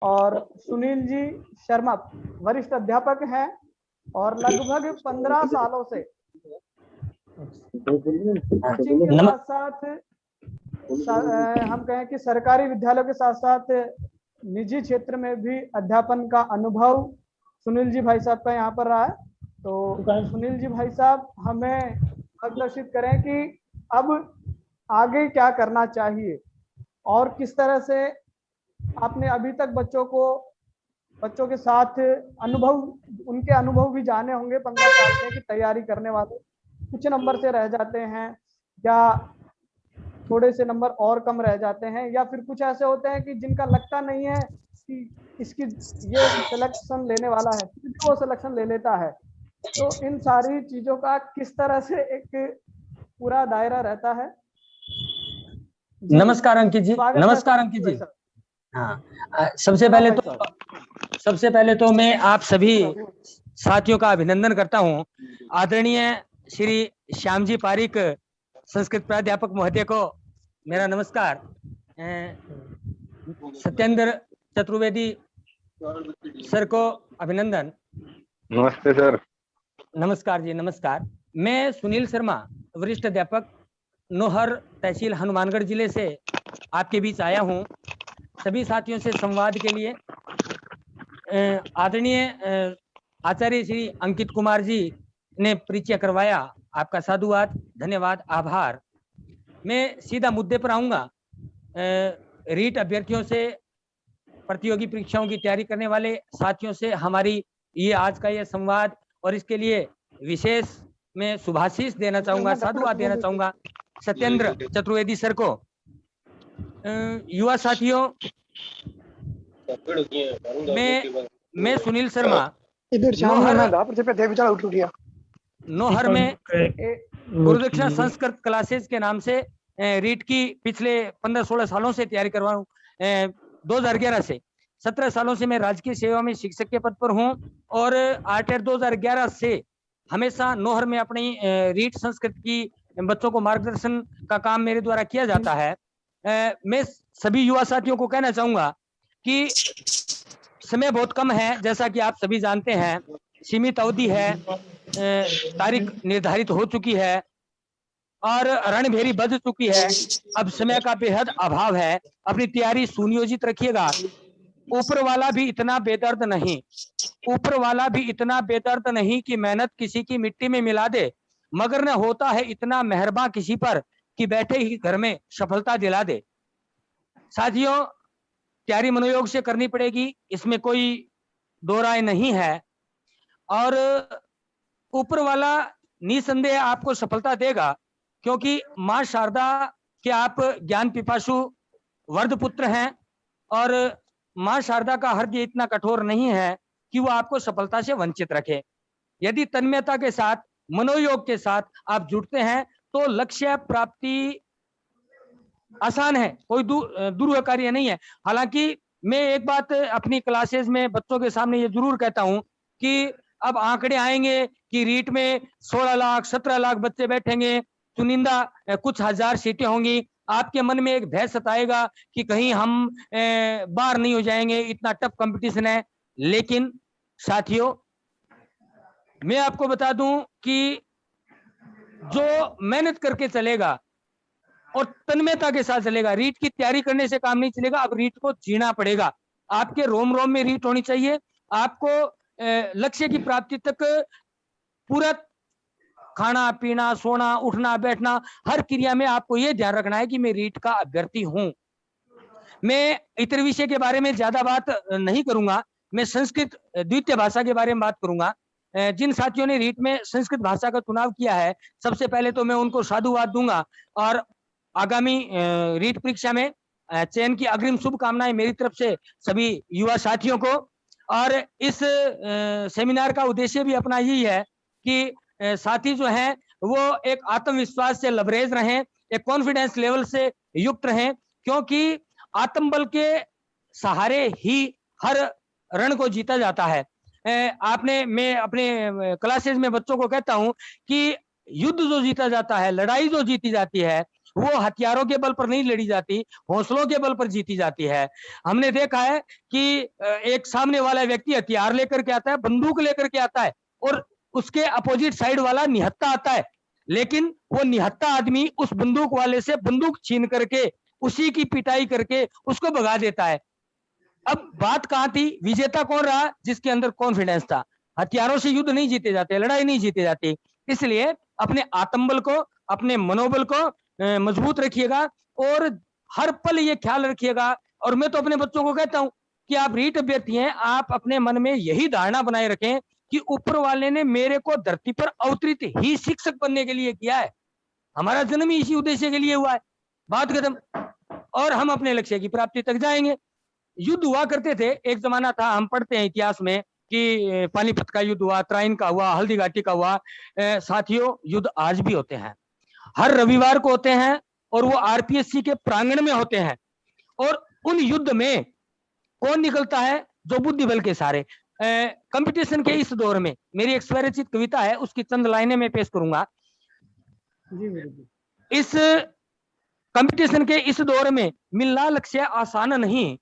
और सुनील जी शर्मा वरिष्ठ अध्यापक हैं और लगभग 15 सालों से टीचिंग के साथ हम कहें कि सरकारी विद्यालयों के साथ साथ निजी क्षेत्र में भी अध्यापन का अनुभव सुनील जी भाई साहब का यहाँ पर रहा है। तो सुनील जी भाई साहब हमें मार्गदर्शित करें कि अब आगे क्या करना चाहिए और किस तरह से आपने अभी तक बच्चों के साथ उनके अनुभव भी जाने होंगे। 15 साल से की तैयारी करने वाले कुछ नंबर से रह जाते हैं या थोड़े से नंबर और कम रह जाते हैं, या फिर कुछ ऐसे होते हैं कि जिनका लगता नहीं है कि इसकी ये सिलेक्शन लेने वाला है, फिर भी वो सिलेक्शन ले लेता है। तो इन सारी चीजों का किस तरह से एक पूरा दायरा रहता है। नमस्कार अंकित जी। नमस्कार अंकित जी। हाँ, सबसे पहले तो मैं आप सभी साथियों का अभिनंदन करता हूँ। आदरणीय श्री श्याम जी पारिक संस्कृत प्राध्यापक महोदय को मेरा नमस्कार। सत्येंद्र चतुर्वेदी सर को अभिनंदन। नमस्ते सर। नमस्कार जी, नमस्कार। मैं सुनील शर्मा वरिष्ठ अध्यापक नोहर तहसील हनुमानगढ़ जिले से आपके बीच आया हूँ सभी साथियों से संवाद के लिए। आदरणीय आचार्य श्री अंकित कुमार जी ने परिचय करवाया, आपका साधुवाद, धन्यवाद, आभार। मैं सीधा मुद्दे पर आऊंगा। रीट अभ्यर्थियों से, प्रतियोगी परीक्षाओं की तैयारी करने वाले साथियों से हमारी ये आज का ये संवाद, और इसके लिए विशेष मैं शुभाशीष देना चाहूंगा, साधुवाद देना चाहूंगा सत्येंद्र चतुर्वेदी सर को। युवा साथियों, मैं सुनील शर्मा नोहर में गुरुदक्षिणा संस्कृत क्लासेस के नाम से रीट की पिछले 15-16 सालों से तैयारी करवा रहा हूँ। 2011 से 17 सालों से मैं राजकीय सेवा में शिक्षक के पद पर हूँ और 2011 से हमेशा नोहर में अपनी रीट संस्कृत की बच्चों को मार्गदर्शन का काम मेरे द्वारा किया जाता है। मैं सभी युवा साथियों को कहना चाहूंगा कि समय बहुत कम है, जैसा कि आप सभी जानते हैं, सीमित अवधि है, तारीख निर्धारित हो चुकी है और रणभेरी बज चुकी है। अब समय का बेहद अभाव है, अपनी तैयारी सुनियोजित रखिएगा। ऊपर वाला भी इतना बेदर्द नहीं कि मेहनत किसी की मिट्टी में मिला दे, मगर न होता है इतना मेहरबान किसी पर कि बैठे ही घर में सफलता दिला दे। साथियों, तैयारी मनोयोग से करनी पड़ेगी, इसमें कोई दो राय नहीं है, और ऊपर वाला निसंदेह आपको सफलता देगा, क्योंकि मां शारदा के आप ज्ञान पिपासु वर्ध पुत्र हैं और मां शारदा का हृदय इतना कठोर नहीं है कि वो आपको सफलता से वंचित रखे। यदि तन्मयता के साथ, मनोयोग के साथ आप जुटते हैं तो लक्ष्य प्राप्ति आसान है, कोई दुरूह कार्य नहीं है। हालांकि मैं एक बात अपनी क्लासेस में बच्चों के सामने ये जरूर कहता हूं कि अब आंकड़े आएंगे कि रीट में 16 लाख 17 लाख बच्चे बैठेंगे, चुनिंदा कुछ हजार सीटें होंगी। आपके मन में एक भय सताएगा कि कहीं हम बाहर नहीं हो जाएंगे, इतना टफ कंपटीशन है। लेकिन साथियों, मैं आपको बता दूं कि जो मेहनत करके चलेगा और तन्मयता के साथ चलेगा, रीट की तैयारी करने से काम नहीं चलेगा। अब रीट को जीना पड़ेगा, आपके रोम रोम में रीट होनी चाहिए। आपको लक्ष्य की प्राप्ति तक पूरा खाना पीना, सोना, उठना, बैठना, हर क्रिया में आपको यह ध्यान रखना है कि मैं रीट का अभ्यर्थी हूं। मैं इतर विषय के बारे में ज्यादा बात नहीं करूंगा, मैं संस्कृत द्वितीय भाषा के बारे में बात करूंगा। जिन साथियों ने रीट में संस्कृत भाषा का चुनाव किया है, सबसे पहले तो मैं उनको साधुवाद दूंगा और आगामी रीट परीक्षा में चयन की अग्रिम शुभकामनाएं मेरी तरफ से सभी युवा साथियों को। और इस सेमिनार का उद्देश्य भी अपना यही है कि साथी जो हैं वो एक आत्मविश्वास से लबरेज रहें, एक कॉन्फिडेंस लेवल से युक्त रहें, क्योंकि आत्मबल के सहारे ही हर रण को जीता जाता है। मैं अपने क्लासेस में बच्चों को कहता हूं कि युद्ध जो जीता जाता है, लड़ाई जो जीती जाती है, वो हथियारों के बल पर नहीं लड़ी जाती, हौसलों के बल पर जीती जाती है। हमने देखा है कि एक सामने वाला व्यक्ति हथियार लेकर के आता है, बंदूक लेकर के आता है, और उसके अपोजिट साइड वाला निहत्था आता है, लेकिन वो निहत्था आदमी उस बंदूक वाले से बंदूक छीन करके उसी की पिटाई करके उसको भगा देता है। अब बात कहां थी, विजेता कौन रहा? जिसके अंदर कॉन्फिडेंस था। हथियारों से युद्ध नहीं जीते जाते, लड़ाई नहीं जीती जाती। इसलिए अपने आत्मबल को, अपने मनोबल को मजबूत रखिएगा, और हर पल ये ख्याल रखिएगा। और मैं तो अपने बच्चों को कहता हूं कि आप रीट अभ्यर्थी हैं, आप अपने मन में यही धारणा बनाए रखें कि ऊपर वाले ने मेरे को धरती पर अवतरित ही शिक्षक बनने के लिए किया है, हमारा जन्म ही इसी उद्देश्य के लिए हुआ है, बात खत्म। और हम अपने लक्ष्य की प्राप्ति तक जाएंगे। युद्ध हुआ करते थे, एक जमाना था, हम पढ़ते हैं इतिहास में कि पानीपत का युद्ध हुआ, त्राइन का हुआ, हल्दी घाटी का हुआ। साथियों, युद्ध आज भी होते हैं, हर रविवार को होते हैं, और वो आरपीएससी के प्रांगण में होते हैं। और उन युद्ध में कौन निकलता है? जो बुद्धि बल के सारे। कंपटीशन के इस दौर में मेरी एक स्वरचित कविता है, उसकी चंद लाइनें मैं पेश करूंगा। इस कंपटीशन के इस दौर में मिलना लक्ष्य आसान नहीं,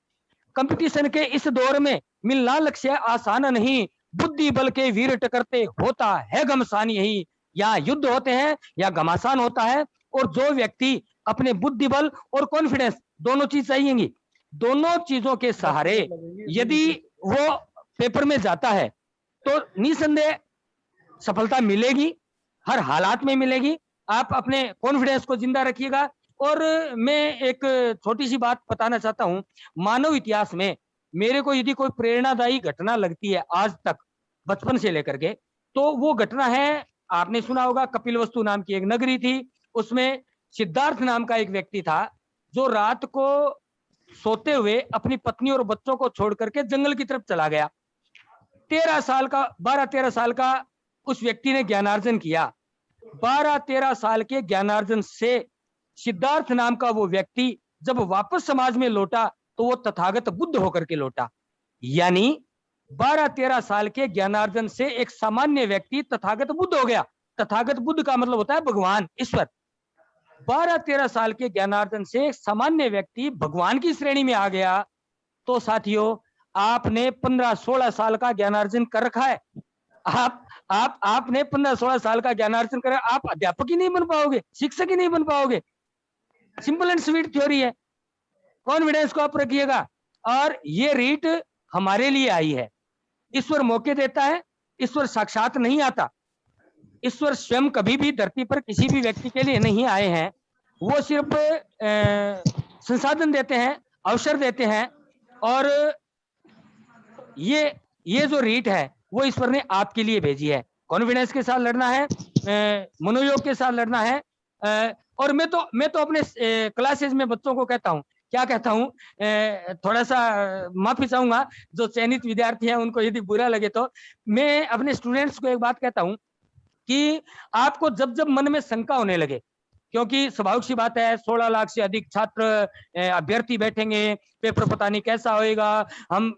कंपटीशन के इस दौर में मिलना लक्ष्य आसान नहीं, बुद्धि बल के वीर टकरते होता है घमासान यही। या युद्ध होते हैं या घमासान होता है। और जो व्यक्ति अपने बुद्धि बल और कॉन्फिडेंस, दोनों चीज चाहिएंगी, दोनों चीजों के सहारे यदि वो पेपर में जाता है तो निसंदेह सफलता मिलेगी, हर हालात में मिलेगी। आप अपने कॉन्फिडेंस को जिंदा रखिएगा। और मैं एक छोटी सी बात बताना चाहता हूं, मानव इतिहास में मेरे को यदि कोई प्रेरणादायी घटना लगती है आज तक, बचपन से लेकर के, तो वो घटना है, आपने सुना होगा, कपिलवस्तु नाम की एक नगरी थी, उसमें सिद्धार्थ नाम का एक व्यक्ति था, जो रात को सोते हुए अपनी पत्नी और बच्चों को छोड़ करके जंगल की तरफ चला गया। 12-13 साल का उस व्यक्ति ने ज्ञानार्जन किया। 12-13 साल के ज्ञानार्जन से सिद्धार्थ नाम का वो व्यक्ति जब वापस समाज में लौटा तो वो तथागत बुद्ध होकर के लौटा। यानी 12-13 साल के ज्ञानार्जन से एक सामान्य व्यक्ति तथागत बुद्ध हो गया। तथागत बुद्ध का मतलब होता है भगवान, ईश्वर। 12-13 साल के ज्ञानार्जन से एक सामान्य व्यक्ति भगवान की श्रेणी में आ गया। तो साथियों, आपने 15-16 साल का ज्ञानार्जन कर रखा है। आपने 15-16 साल का ज्ञानार्जन कर, आप अध्यापक ही नहीं बन पाओगे, शिक्षक ही नहीं बन पाओगे। सिंपल एंड स्वीट थ्योरी है। कॉन्फिडेंस को आप रखिएगा। और ये रीट हमारे लिए आई है। ईश्वर मौके देता है, ईश्वर साक्षात नहीं आता। ईश्वर स्वयं कभी भी धरती पर किसी भी व्यक्ति के लिए नहीं आए हैं, वो सिर्फ संसाधन देते हैं, अवसर देते हैं। और ये जो रीट है वो ईश्वर ने आपके लिए भेजी है। कॉन्फिडेंस के साथ लड़ना है, मनोयोग के साथ लड़ना है। और मैं तो अपने क्लासेस में बच्चों को कहता हूँ, क्या कहता हूँ, थोड़ा सा माफी चाहूंगा जो चयनित विद्यार्थी हैं उनको यदि बुरा लगे तो। मैं अपने स्टूडेंट्स को एक बात कहता हूँ कि आपको जब जब मन में शंका होने लगे, क्योंकि स्वाभाविक सी बात है, 16 लाख से अधिक छात्र अभ्यर्थी बैठेंगे, पेपर पता नहीं कैसा होएगा, हम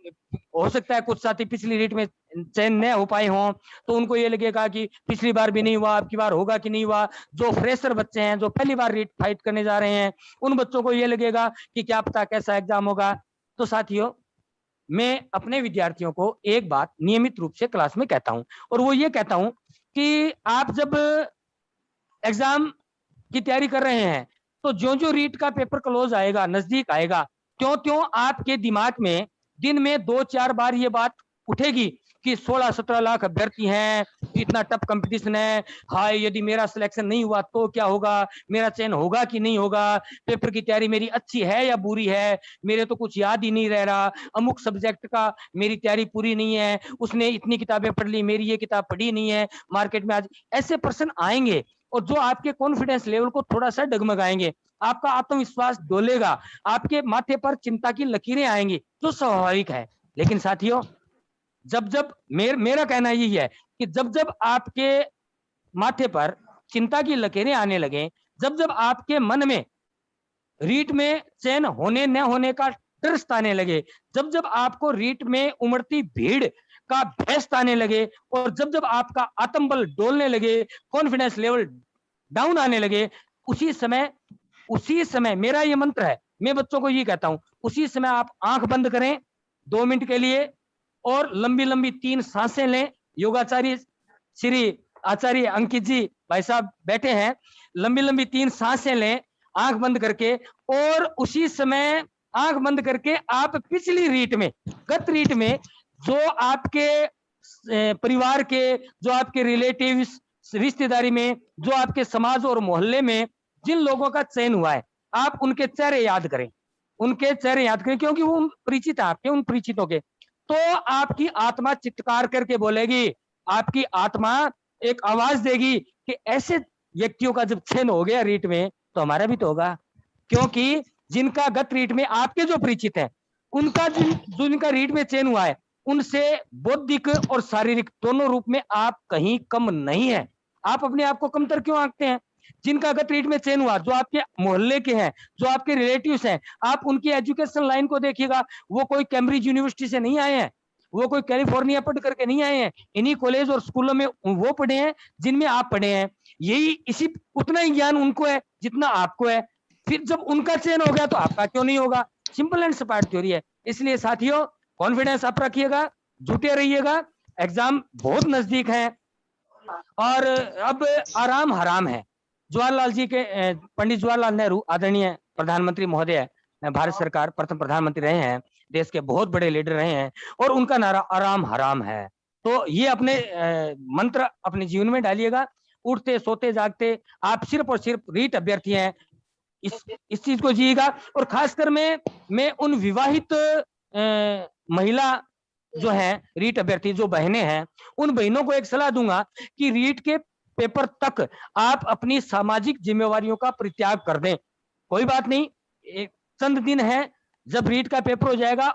हो सकता है कुछ साथी पिछली रीट में चयन न हो पाए हों, तो उनको ये लगेगा कि पिछली बार भी नहीं हुआ, अब की बार होगा कि नहीं हुआ। जो फ्रेशर बच्चे हैं, जो पहली बार रीट फाइट करने जा रहे हैं, उन बच्चों को ये लगेगा कि क्या पता कैसा एग्जाम होगा। तो साथियों, मैं अपने विद्यार्थियों को एक बात नियमित रूप से क्लास में कहता हूं, और वो ये कहता हूं कि आप जब एग्जाम की तैयारी कर रहे हैं तो जो रीट का पेपर क्लोज आएगा, नजदीक आएगा, त्यों आपके दिमाग में दिन में 2-4 बार ये बात उठेगी कि 16-17 लाख अभ्यर्थी हैं, इतना टफ कंपटीशन है, हाय यदि मेरा सिलेक्शन नहीं हुआ तो क्या होगा, मेरा चयन होगा कि नहीं होगा, पेपर की तैयारी मेरी अच्छी है या बुरी है, मेरे तो कुछ याद ही नहीं रह रहा, अमुक सब्जेक्ट का मेरी तैयारी पूरी नहीं है, उसने इतनी किताबें पढ़ ली, मेरी ये किताब पढ़ी नहीं है, मार्केट में आज ऐसे प्रश्न आएंगे, और जो आपके कॉन्फिडेंस लेवल को थोड़ा सा डगमगाएंगे, आपका आत्मविश्वास डोलेगा, आपके माथे पर चिंता की लकीरें आएंगी, जो स्वाभाविक है। लेकिन साथियों, जब मेरा कहना यही है कि जब आपके माथे पर चिंता की लकीरें आने लगे, जब आपके मन में रीट में चयन होने न होने का डर सताने लगे, जब आपको रीट में उमड़ती भीड़ का भय सताने लगे, और जब आपका आत्मबल डोलने लगे, कॉन्फिडेंस लेवल डाउन आने लगे, उसी समय उसी समय, मेरा ये मंत्र है, मैं बच्चों को ये कहता हूं, उसी समय आप आंख बंद करें 2 मिनट के लिए और लंबी लंबी 3 सांसें लें। योगाचार्य श्री आचार्य अंकित जी भाई साहब बैठे हैं, लंबी लंबी 3 सांसें लें आंख बंद करके, और उसी समय आंख बंद करके आप पिछली रीट में, गत रीट में जो आपके परिवार के, जो आपके रिलेटिव्स, रिश्तेदारी में, जो आपके समाज और मोहल्ले में जिन लोगों का चयन हुआ है, आप उनके चेहरे याद करें, उनके चेहरे याद करें, क्योंकि वो परिचित है आपके, उन परिचितों के। तो आपकी आत्मा चित्कार करके बोलेगी, आपकी आत्मा एक आवाज देगी कि ऐसे व्यक्तियों का जब चयन हो गया रीट में, तो हमारा भी तो होगा। क्योंकि जिनका गत रीट में आपके जो परिचित है, उनका जिनका रीट में चयन हुआ है, उनसे बौद्धिक और शारीरिक दोनों रूप में आप कहीं कम नहीं है। आप अपने आप को कमतर क्यों आंकते हैं? जिनका गत रीट में चयन हुआ, जो आपके मोहल्ले के हैं, जो आपके रिलेटिव्स हैं, आप उनकी एजुकेशन लाइन को देखिएगा, वो कोई कैम्ब्रिज यूनिवर्सिटी से नहीं आए हैं, वो कोई कैलिफोर्निया पढ़ करके नहीं आए हैं, इन्हीं कॉलेज और स्कूलों में वो पढ़े हैं जिनमें आप पढ़े हैं। यही इसी उतना ही ज्ञान उनको है जितना आपको है। फिर जब उनका चयन हो गया तो आपका क्यों नहीं होगा? सिंपल एंड सपाट थ्योरी है। इसलिए साथियों, कॉन्फिडेंस आप रखिएगा, जुटे रहिएगा, एग्जाम बहुत नजदीक है और अब आराम हराम है। जवाहरलाल जी के पंडित जवाहरलाल नेहरू आदरणीय प्रधानमंत्री महोदय, भारत सरकार प्रथम प्रधानमंत्री रहे हैं, देश के बहुत बड़े लीडर रहे हैं, और उनका नारा आराम हराम है। तो ये अपने मंत्र अपने जीवन में डालिएगा। उठते सोते जागते आप सिर्फ और सिर्फ रीट अभ्यर्थी हैं, इस चीज को जिएगा। और खासकर मैं उन विवाहित महिला जो है रीट अभ्यर्थी, जो बहनें हैं, उन बहनों को एक सलाह दूंगा कि रीट के पेपर तक आप अपनी सामाजिक जिम्मेवारियों का परित्याग कर दें। कोई बात नहीं, एक चंद दिन है, जब रीट का पेपर हो जाएगा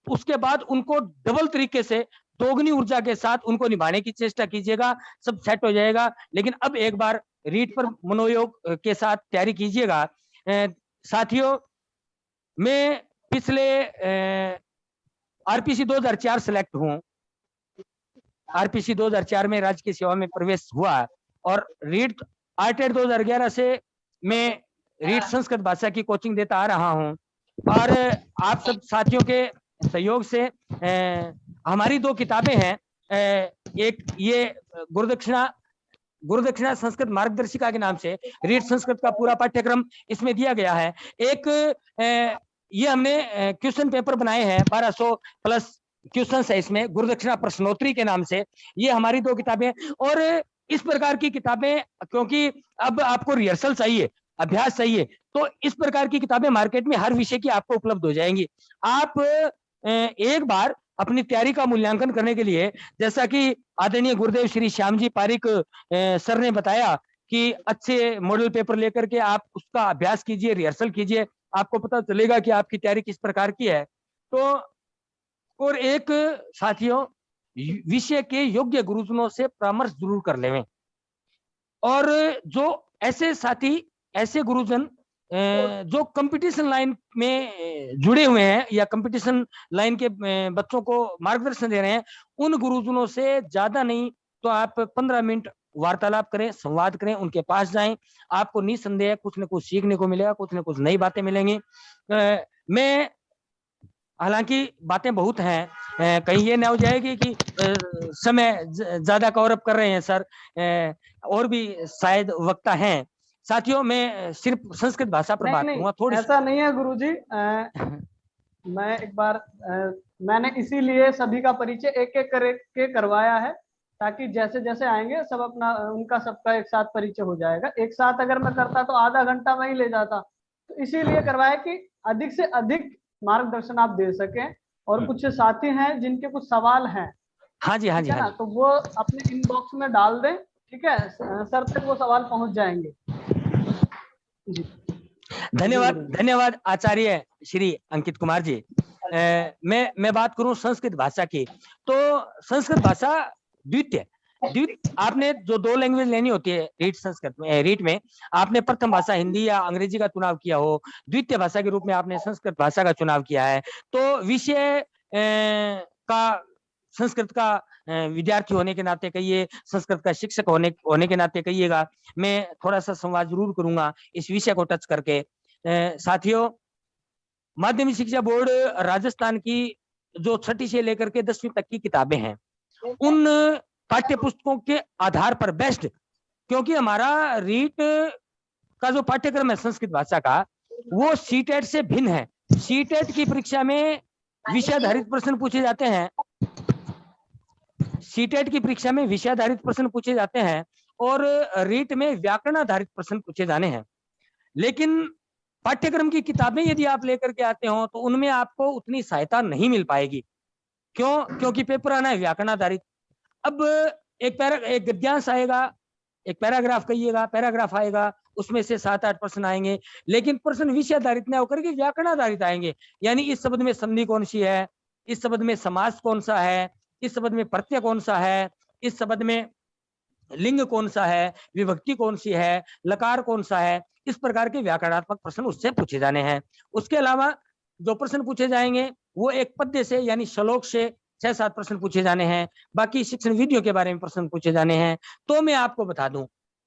उसके बाद उनको डबल तरीके से, दोगुनी ऊर्जा के साथ उनको निभाने की चेष्टा कीजिएगा, सब सेट हो जाएगा। लेकिन अब एक बार रीट पर मनोयोग के साथ तैयारी कीजिएगा। साथियों, मैं पिछले आरपीसी 2004 सेलेक्ट हूं। आरपीसी 2004 में राज्य की सेवा में प्रवेश हुआ और रीट आरटेड 2011 से मैं रीट संस्कृत भाषा की कोचिंग देता आ रहा हूं। और आप सब साथियों के सहयोग से हमारी 2 किताबें हैं। एक ये गुरुदक्षिणा संस्कृत मार्गदर्शिका के नाम से रीट संस्कृत का पूरा पाठ्यक्रम इसमें दिया गया है। एक ये हमने क्वेश्चन पेपर बनाए हैं, 1200 प्लस क्वेश्चन है इसमें, गुरुदक्षिणा प्रश्नोत्तरी के नाम से। ये हमारी 2 किताबें। और इस प्रकार की किताबें, क्योंकि अब आपको रिहर्सल चाहिए, अभ्यास चाहिए, तो इस प्रकार की किताबें मार्केट में हर विषय की आपको उपलब्ध हो जाएंगी। आप एक बार अपनी तैयारी का मूल्यांकन करने के लिए, जैसा कि आदरणीय गुरुदेव श्री श्याम जी पारिक सर ने बताया कि अच्छे मॉडल पेपर लेकर के आप उसका अभ्यास कीजिए, रिहर्सल कीजिए, आपको पता चलेगा कि आपकी तैयारी किस प्रकार की है। तो और एक साथियों, विषय के योग्य गुरुजनों से परामर्श जरूर कर लेवें। और जो ऐसे साथी, ऐसे गुरुजन जो कंपटीशन लाइन में जुड़े हुए हैं या कंपटीशन लाइन के बच्चों को मार्गदर्शन दे रहे हैं, उन गुरुजनों से ज्यादा नहीं तो आप 15 मिनट वार्तालाप करें, संवाद करें, उनके पास जाएं। आपको निसंदेह कुछ न कुछ सीखने को मिलेगा, कुछ न कुछ नई बातें मिलेंगी। मैं, हालांकि बातें बहुत हैं, कहीं ये ना हो जाएगी कि समय ज्यादा कवर अप कर रहे हैं सर, और भी शायद वक्ता हैं। साथियों, मैं सिर्फ संस्कृत भाषा पर बात करूंगा थोड़ी। ऐसा नहीं है गुरुजी। मैं एक बार मैंने इसीलिए सभी का परिचय एक एक करके करवाया है, ताकि जैसे जैसे आएंगे सब अपना, उनका सबका एक साथ परिचय हो जाएगा। एक साथ अगर मैं करता तो आधा घंटा में ही ले जाता, तो इसीलिए करवाया कि अधिक से अधिक मार्गदर्शन आप दे सकें। और कुछ साथी हैं जिनके कुछ सवाल हैं, हाँ जी, हाँ जी, हाँ जी, तो वो अपने इनबॉक्स में डाल दें, ठीक है, सर तक वो सवाल पहुंच जाएंगे जी। धन्यवाद, धन्यवाद आचार्य श्री अंकित कुमार जी। मैं बात करूं संस्कृत भाषा की, तो संस्कृत भाषा द्वितीय, आपने जो 2 लैंग्वेज लेनी होती है रीट संस्कृत में, रीट में आपने प्रथम भाषा हिंदी या अंग्रेजी का चुनाव किया हो, द्वितीय भाषा के रूप में आपने संस्कृत भाषा का चुनाव किया है, तो विषय का संस्कृत का विद्यार्थी होने के नाते कहिए, संस्कृत का शिक्षक होने के नाते कहिएगा, मैं थोड़ा सा संवाद जरूर करूंगा इस विषय को टच करके। साथियों, माध्यमिक शिक्षा बोर्ड राजस्थान की जो 6ठी से लेकर के 10वीं तक की किताबें हैं, उन पाठ्य पुस्तकों के आधार पर बेस्ट, क्योंकि हमारा रीट का जो पाठ्यक्रम है संस्कृत भाषा का, वो सीटेट से भिन्न है। सीटेट की परीक्षा में विषयाधारित प्रश्न पूछे जाते हैं, सीटेट की परीक्षा में विषयाधारित प्रश्न पूछे जाते हैं और रीट में व्याकरण आधारित प्रश्न पूछे जाने हैं। लेकिन पाठ्यक्रम की किताबें यदि आप लेकर के आते हो तो उनमें आपको उतनी सहायता नहीं मिल पाएगी। क्यों? क्योंकि पेपर आना है व्याकरण आधारित। अब एक गद्यांश आएगा, एक पैराग्राफ कहिएगा, पैराग्राफ आएगा, उसमें से 7-8 प्रश्न आएंगे, लेकिन प्रश्न विषय आधारित न होकर के व्याकरण आधारित आएंगे। यानी इस शब्द में संधि कौन सी है, इस शब्द में समास कौन सा है, इस शब्द में प्रत्यय कौन सा है, इस शब्द में लिंग कौन सा है, विभक्ति कौन सी है, लकार कौन सा है, इस प्रकार के व्याकरणात्मक प्रश्न उससे पूछे जाने हैं। उसके अलावा जो प्रश्न पूछे जाएंगे वो एक पद्य से यानी श्लोक से 6-7 प्रश्न पूछे जाने हैं। बाकी शिक्षण वीडियो के बारे में प्रश्न पूछे जाने हैं। तो मैं आपको बता दूं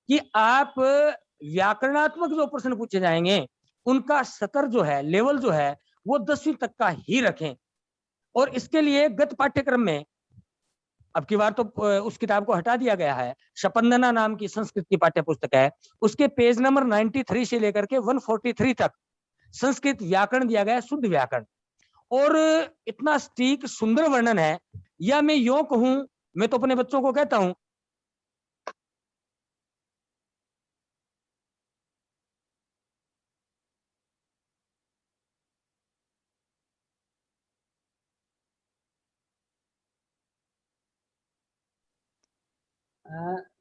कि आप व्याकरणात्मक जो प्रश्न पूछे जाएंगे उनका स्तर जो है, लेवल जो है, वो 10वीं तक का ही रखें। और इसके लिए गत पाठ्यक्रम में अब की बार तो उस किताब को हटा दिया गया है, शपंदना नाम की संस्कृत की पाठ्य पुस्तक है, उसके पेज नंबर 93 से लेकर के 143 तक संस्कृत व्याकरण दिया गया है, शुद्ध व्याकरण। और इतना सटीक सुंदर वर्णन है, या मैं यूं कहूं, मैं तो अपने बच्चों को कहता हूं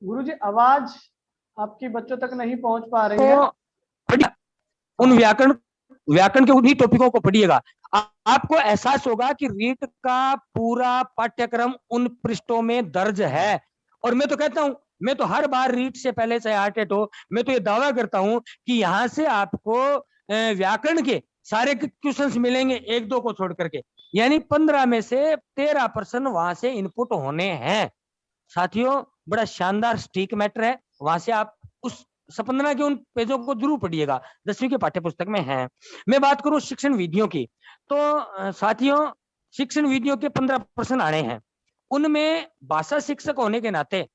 गुरुजी आवाज आपकी बच्चों तक नहीं पहुंच पा रही है। उन व्याकरण के उन्हीं टॉपिकों को पढ़िएगा। आपको एहसास होगा कि रीट का पूरा पाठ्यक्रम उन पृष्ठों में दर्ज है। और मैं तो कहता हूं, मैं तो हर बार रीट से पहले चाहे आर्टेट हो, मैं तो ये दावा करता हूं कि यहां से आपको व्याकरण के सारे क्वेश्चंस मिलेंगे, 1-2 को छोड़ करके। यानी 15 में से 13% वहां से इनपुट होने हैं। साथियों, बड़ा शानदार स्टीक मैटर है, वहां से आप उस सपंदना के उन पेजों को जरूर पढ़िएगा, 10वीं के पाठ्य पुस्तक में है। मैं बात करूं शिक्षण विधियों की, तो साथियों शिक्षण विधियों के 15 प्रश्न आने हैं। उनमें भाषा शिक्षक होने के नाते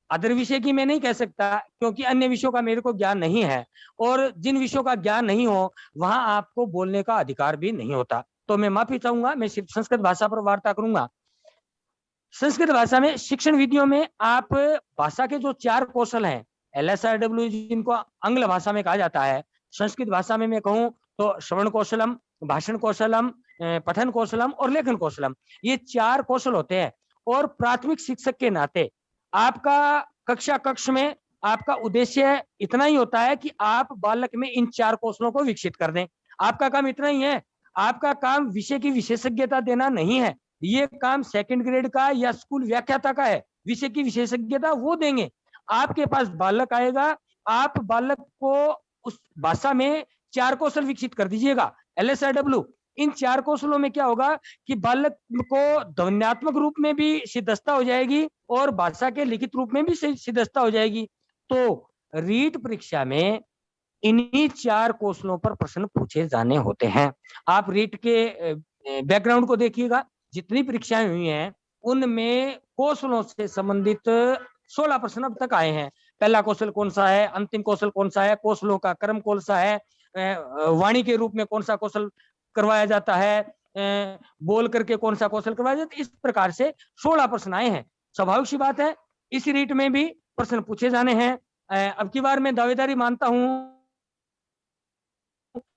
अदर विषय की मैं नहीं कह सकता, क्योंकि अन्य विषयों का मेरे को ज्ञान नहीं है, और जिन विषयों का ज्ञान नहीं हो वहां आपको बोलने का अधिकार भी नहीं होता। तो मैं माफी चाहूंगा, मैं सिर्फ संस्कृत भाषा पर वार्ता करूंगा। संस्कृत भाषा में शिक्षण विधियों में आप भाषा के जो 4 कौशल हैं, LSRW जिनको आंग्ल भाषा में कहा जाता है, संस्कृत भाषा में मैं कहूं तो श्रवण कौशलम, भाषण कौशलम, पठन कौशलम और लेखन कौशलम, ये 4 कौशल होते हैं। और प्राथमिक शिक्षक के नाते आपका कक्ष में आपका उद्देश्य इतना ही होता है कि आप बालक में इन 4 कौशलों को विकसित कर दें। आपका काम इतना ही है। आपका काम विषय की विशेषज्ञता देना नहीं है, ये काम 2nd ग्रेड का या स्कूल व्याख्याता का है। विषय की विशेषज्ञता वो देंगे। आपके पास बालक आएगा, आप बालक को उस भाषा में 4 कौशल विकसित कर दीजिएगा, LSRW। इन 4 कौशलों में क्या होगा कि बालक को ध्वन्यात्मक रूप में भी सिद्धता हो जाएगी और भाषा के लिखित रूप में भी सिद्धता हो जाएगी। तो रीट परीक्षा में इन्हीं 4 कौशलों पर प्रश्न पूछे जाने होते हैं। आप रीट के बैकग्राउंड को देखिएगा, जितनी परीक्षाएं हुई हैं उनमें कौशलों से संबंधित 16 प्रश्न अब तक आए हैं। पहला कौशल कौन सा है, अंतिम कौशल कौन सा है, कौशलों का क्रम कौन सा है, वाणी के रूप में कौन सा कौशल करवाया जाता है, बोल करके कौन सा कौशल करवाया जाता है, इस प्रकार से 16 प्रश्न आए हैं। स्वाभाविक सी बात है, इस रीट में भी प्रश्न पूछे जाने हैं। अब की बार मैं दावेदारी मानता हूं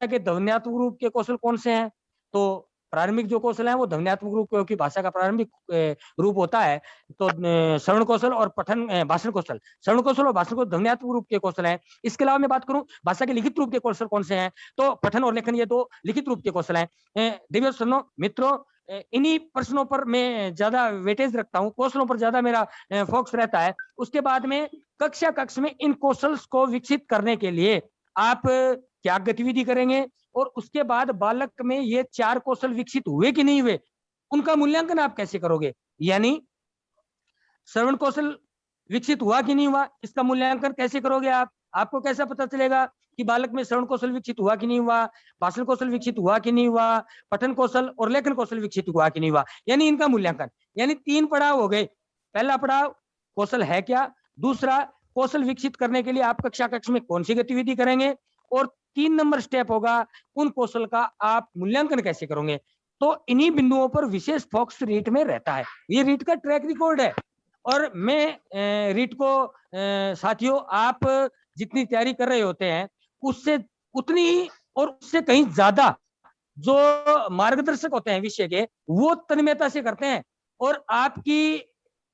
कि ध्वन्यात्मक रूप के कौशल कौन से हैं। तो प्रारंभिक जो कौशल है वो ध्वन्यात्मक रूप, क्योंकि भाषा का प्रारंभिक रूप होता है। तो श्रवण कौशल और पठन भाषण कौशल, श्रवण कौशल और भाषण कौशल ध्वन्यात्मक रूप के कौशल हैं। इसके अलावा मैं बात करूं भाषा के लिखित रूप के कौशल कौन से हैं, तो पठन और लेखन, ये 2 लिखित रूप के कौशल हैं। देवियों सुनो मित्रों, इन्हीं प्रश्नों पर मैं ज्यादा वेटेज रखता हूँ, कौशलों पर ज्यादा मेरा फोकस रहता है। उसके बाद में कक्ष में इन कौशल्स को विकसित करने के लिए आप क्या गतिविधि करेंगे, और उसके बाद बालक में ये 4 कौशल विकसित हुए कि नहीं हुए, उनका मूल्यांकन आप कैसे करोगे। यानी श्रवण कौशल विकसित हुआ कि नहीं हुआ, इसका मूल्यांकन कैसे करोगे आप। आपको कैसा पता चलेगा कि बालक में श्रवण कौशल विकसित हुआ कि नहीं हुआ, भाषण कौशल विकसित हुआ कि नहीं हुआ, पठन कौशल और लेखन कौशल विकसित हुआ कि नहीं हुआ, यानी इनका मूल्यांकन। यानी 3 पड़ाव हो गए। पहला पड़ाव कौशल है क्या, दूसरा कौशल विकसित करने के लिए आप कक्षा कक्ष में कौन सी गतिविधि करेंगे, और 3 नंबर स्टेप होगा उन कौशल का आप मूल्यांकन कैसे करोगे। तो इन्हीं बिंदुओं पर विशेष फोकस रीट में रहता है। ये रीट का ट्रैक रिकॉर्ड है। और मैं रीट को साथियों, आप जितनी तैयारी कर रहे होते हैं उससे उतनी और उससे कहीं ज्यादा जो मार्गदर्शक होते हैं विषय के, वो तन्मयता से करते हैं। और आपकी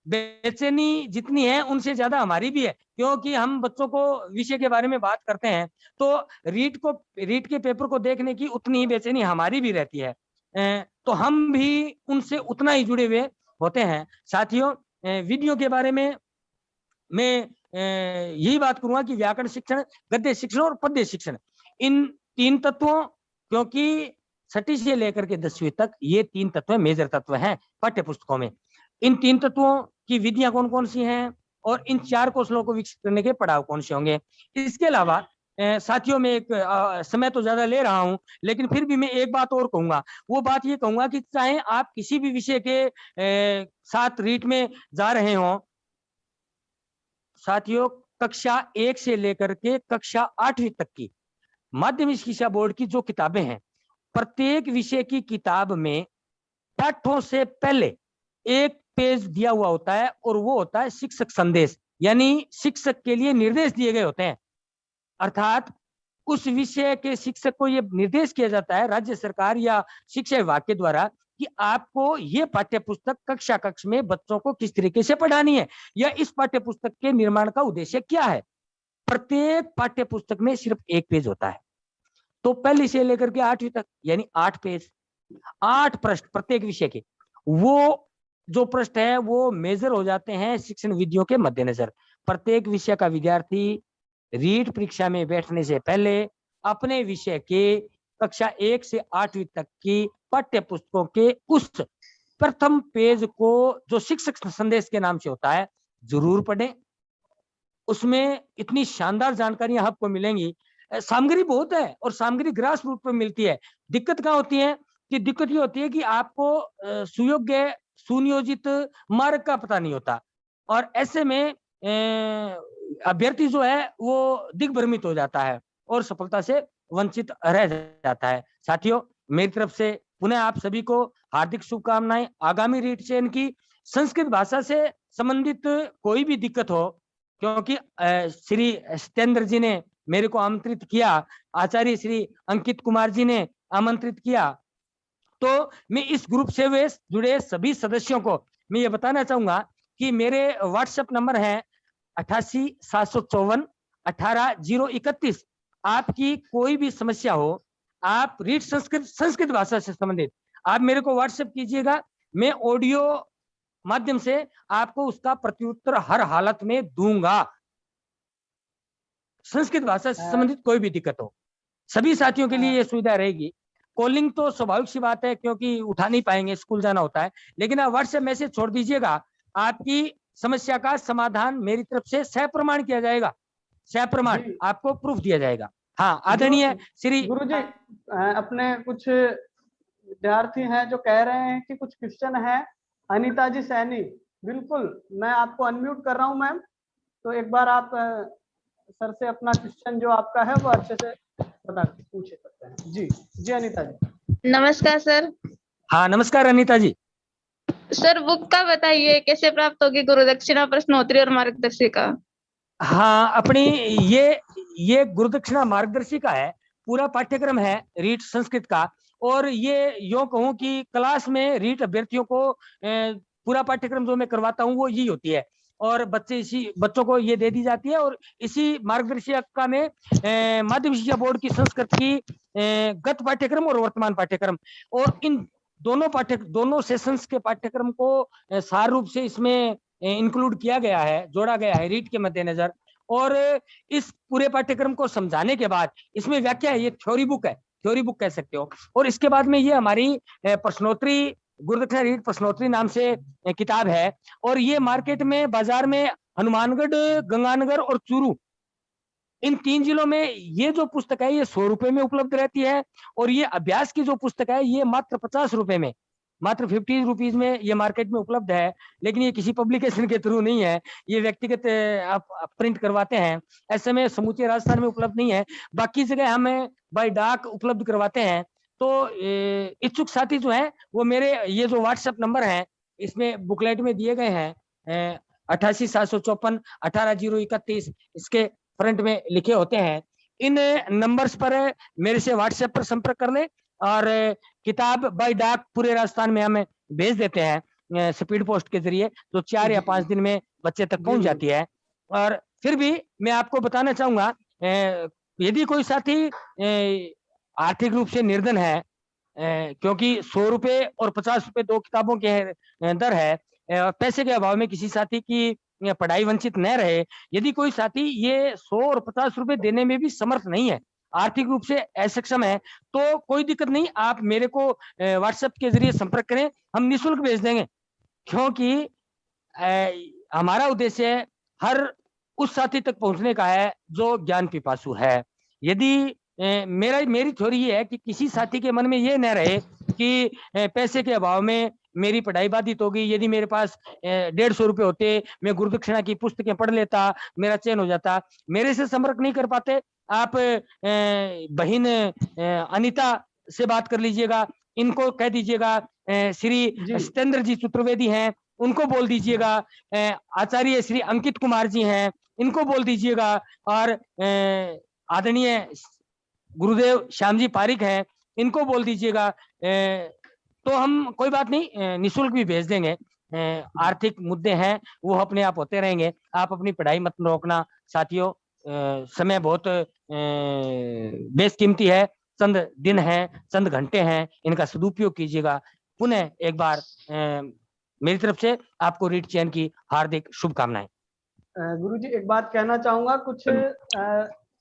बेचैनी जितनी है उनसे ज्यादा हमारी भी है, क्योंकि हम बच्चों को विषय के बारे में बात करते हैं तो रीट के पेपर को देखने की उतनी ही बेचैनी हमारी भी रहती है। तो हम भी उनसे उतना ही जुड़े हुए होते हैं। साथियों, वीडियो के बारे में मैं यही बात करूंगा कि व्याकरण शिक्षण, गद्य शिक्षण और पद्य शिक्षण, इन 3 तत्वों, क्योंकि छठी से लेकर के 10वीं तक ये 3 तत्व मेजर तत्व हैं पाठ्य पुस्तकों में। इन 3 तत्वों की विधियां कौन कौन सी हैं और इन 4 कौशलों को विकसित करने के पड़ाव कौन से होंगे। इसके अलावा साथियों, में एक समय तो ज्यादा ले रहा हूं, लेकिन फिर भी मैं एक बात और कहूंगा। वो बात ये कहूंगा कि चाहे आप किसी भी विषय के साथ रीट में जा रहे हो, साथियों, कक्षा 1 से लेकर के कक्षा 8वीं तक की माध्यमिक शिक्षा बोर्ड की जो किताबें हैं, प्रत्येक विषय की किताब में पाठों से पहले एक पेज दिया हुआ होता है और वो होता है शिक्षक संदेश, यानी शिक्षक के लिए निर्देश दिए गए होते हैं। अर्थात उस विषय के शिक्षक को ये निर्देश किया जाता है राज्य सरकार या शिक्षा विभाग के द्वारा कि आपको ये पाठ्य पुस्तक कक्षा कक्ष में बच्चों को किस तरीके से पढ़ानी है, या इस पाठ्य पुस्तक के निर्माण का उद्देश्य क्या है। प्रत्येक पाठ्य पुस्तक में सिर्फ एक पेज होता है। तो पहली से लेकर के 8वीं तक यानी 8 पेज, 8 प्रश्न प्रत्येक विषय के। वो जो प्रश्न है वो मेजर हो जाते हैं शिक्षण विधियों के मद्देनजर। प्रत्येक विषय का विद्यार्थी रीट परीक्षा में बैठने से पहले अपने विषय के कक्षा 1 से 8वीं तक की पाठ्य पुस्तकों के उस प्रथम पेज को, जो शिक्षक संदेश के नाम से होता है, जरूर पढ़ें। उसमें इतनी शानदार जानकारियां आपको मिलेंगी। सामग्री बहुत है और सामग्री ग्रास रूट पर मिलती है। दिक्कत क्या होती है कि दिक्कत ये होती है कि आपको सुयोग्य सुनियोजित मार्ग का पता नहीं होता, और ऐसे में अभ्यर्थी जो है वो दिग्भ्रमित हो जाता है और सफलता से वंचित रह जाता है। साथियों, मेरी तरफ से पुनः आप सभी को हार्दिक शुभकामनाएं। आगामी रीट चयन की संस्कृत भाषा से संबंधित कोई भी दिक्कत हो, क्योंकि श्री सत्येंद्र जी ने मेरे को आमंत्रित किया, आचार्य श्री अंकित कुमार जी ने आमंत्रित किया, तो मैं इस ग्रुप से जुड़े सभी सदस्यों को मैं ये बताना चाहूंगा कि मेरे व्हाट्सएप नंबर है 88 754 18 031। आपकी कोई भी समस्या हो, आप रीट संस्कृत भाषा से संबंधित, आप मेरे को व्हाट्सएप कीजिएगा। मैं ऑडियो माध्यम से आपको उसका प्रत्युत्तर हर हालत में दूंगा। संस्कृत भाषा से संबंधित कोई भी दिक्कत हो, सभी साथियों के लिए ये सुविधा रहेगी। कॉलिंग तो स्वाभाविक सी बात है, क्योंकि उठा नहीं पाएंगे, स्कूल जाना होता है, लेकिन आप व्हाट्सएप मैसेज छोड़ दीजिएगा। आपकी समस्या का समाधान मेरी तरफ से सप्रमाण किया जाएगा, सप्रमाण आपको प्रूफ दिया जाएगा। हाँ, आदरणीय श्री गुरुजी, अपने कुछ विद्यार्थी हैं जो कह रहे हैं कि कुछ क्वेश्चन है। अनीता जी सैनी, बिल्कुल मैं आपको अनम्यूट कर रहा हूं मैम, तो एक बार आप सर से अपना क्वेश्चन जो आपका है वो अच्छे से पूछ सकते हैं। जी जी अनीता जी। नमस्कार सर। हाँ नमस्कार अनीता जी। सर बुक का बताइए, कैसे प्राप्त होगी गुरु दक्षिणा, प्रश्नोत्तरी और मार्गदर्शिका। हाँ, अपनी ये गुरु दक्षिणा मार्गदर्शिका है, पूरा पाठ्यक्रम है रीट संस्कृत का। और ये यूं कहूं कि क्लास में रीट अभ्यर्थियों को पूरा पाठ्यक्रम जो मैं करवाता हूं वो यही होती है, और बच्चों को ये दे दी जाती है। और इसी मार्गदर्शिका में माध्यमिक शिक्षा बोर्ड की संस्कृत की गत पाठ्यक्रम और वर्तमान पाठ्यक्रम, और इन दोनों सेशंस के पाठ्यक्रम को सार रूप से इसमें इंक्लूड किया गया है, जोड़ा गया है रीट के मद्देनजर। और इस पूरे पाठ्यक्रम को समझाने के बाद इसमें व्याख्या है, ये थ्योरी बुक है, थ्योरी बुक कह सकते हो। और इसके बाद में ये हमारी प्रश्नोत्तरी, गुरुदक्षिणा रीट प्रश्नोत्तरी नाम से किताब है, और ये मार्केट में बाजार में हनुमानगढ़, गंगानगर और चूरू इन 3 जिलों में ये जो पुस्तक है ये 100 रुपए में उपलब्ध रहती है, और ये अभ्यास की जो पुस्तक है ये मात्र 50 रुपए में, मात्र 50 रुपीज में ये मार्केट में उपलब्ध है। लेकिन ये किसी पब्लिकेशन के थ्रू नहीं है, ये व्यक्तिगत आप प्रिंट करवाते हैं। ऐसे में समूचे राजस्थान में उपलब्ध नहीं है, बाकी जगह हमें बाय डाक उपलब्ध करवाते हैं। तो इच्छुक साथी जो है वो मेरे ये जो व्हाट्सएप नंबर है इसमें बुकलेट में दिए गए हैं, 88,754,18,031 इसके फ्रंट में लिखे होते हैं। इन नंबर्स पर मेरे से व्हाट्सएप पर संपर्क कर लें, और किताब बाय डाक पूरे राजस्थान में हमें भेज देते हैं स्पीड पोस्ट के जरिए, तो 4 या 5 दिन में बच्चे तक पहुंच जाती है। और फिर भी मैं आपको बताना चाहूंगा, यदि कोई साथी आर्थिक रूप से निर्धन है, क्योंकि 100 रुपए और 50 रुपए 2 किताबों के दर है, पैसे के अभाव में किसी साथी की पढ़ाई वंचित न रहे। यदि कोई साथी ये 100 और 50 रुपए देने में भी समर्थ नहीं है, आर्थिक रूप से असक्षम है, तो कोई दिक्कत नहीं, आप मेरे को व्हाट्सएप के जरिए संपर्क करें, हम निःशुल्क भेज देंगे। क्योंकि हमारा उद्देश्य हर उस साथी तक पहुंचने का है जो ज्ञान पिपासु है। यदि मेरी थ्योरी ये है कि किसी साथी के मन में ये न रहे कि पैसे के अभाव में मेरी पढ़ाई बाधित होगी, यदि मेरे पास 150 रुपए होते, मैं गुरुदक्षिणा की पुस्तकें पढ़ लेता, मेरा चयन हो जाता। मेरे से संपर्क नहीं कर पाते, आप बहन अनीता से बात कर लीजिएगा, इनको कह दीजिएगा, श्री सत्येंद्र जी चतुर्वेदी हैं, उनको बोल दीजिएगा, आचार्य श्री अंकित कुमार जी हैं, इनको बोल दीजिएगा, और आदरणीय गुरुदेव श्याम जी पारिक हैं, इनको बोल दीजिएगा। तो हम कोई बात नहीं, निःशुल्क भी भेज देंगे। आर्थिक मुद्दे हैं वो अपने आप होते रहेंगे, आप अपनी पढ़ाई मत रोकना साथियों। समय बहुत बेशकीमती है, चंद दिन हैं, चंद घंटे हैं, इनका सदुपयोग कीजिएगा। पुनः एक बार मेरी तरफ से आपको रीड चयन की हार्दिक शुभकामनाएं। गुरुजी एक बात कहना चाहूंगा, कुछ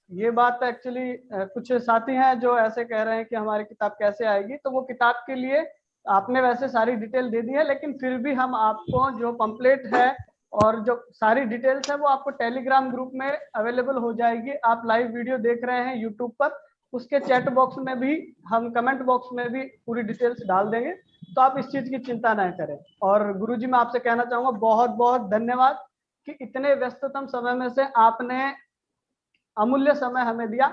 ये बात एक्चुअली कुछ साथी हैं जो ऐसे कह रहे हैं कि हमारी किताब कैसे आएगी, तो वो किताब के लिए आपने वैसे सारी डिटेल दे दी है, लेकिन फिर भी हम आपको जो पंपलेट है और जो सारी डिटेल्स है वो आपको टेलीग्राम ग्रुप में अवेलेबल हो जाएगी। आप लाइव वीडियो देख रहे हैं यूट्यूब पर, उसके चैट बॉक्स में भी, हम कमेंट बॉक्स में भी पूरी डिटेल्स डाल देंगे, तो आप इस चीज की चिंता न करें। और गुरुजी मैं आपसे कहना चाहूंगा बहुत बहुत धन्यवाद कि इतने व्यस्ततम समय में से आपने अमूल्य समय हमें दिया।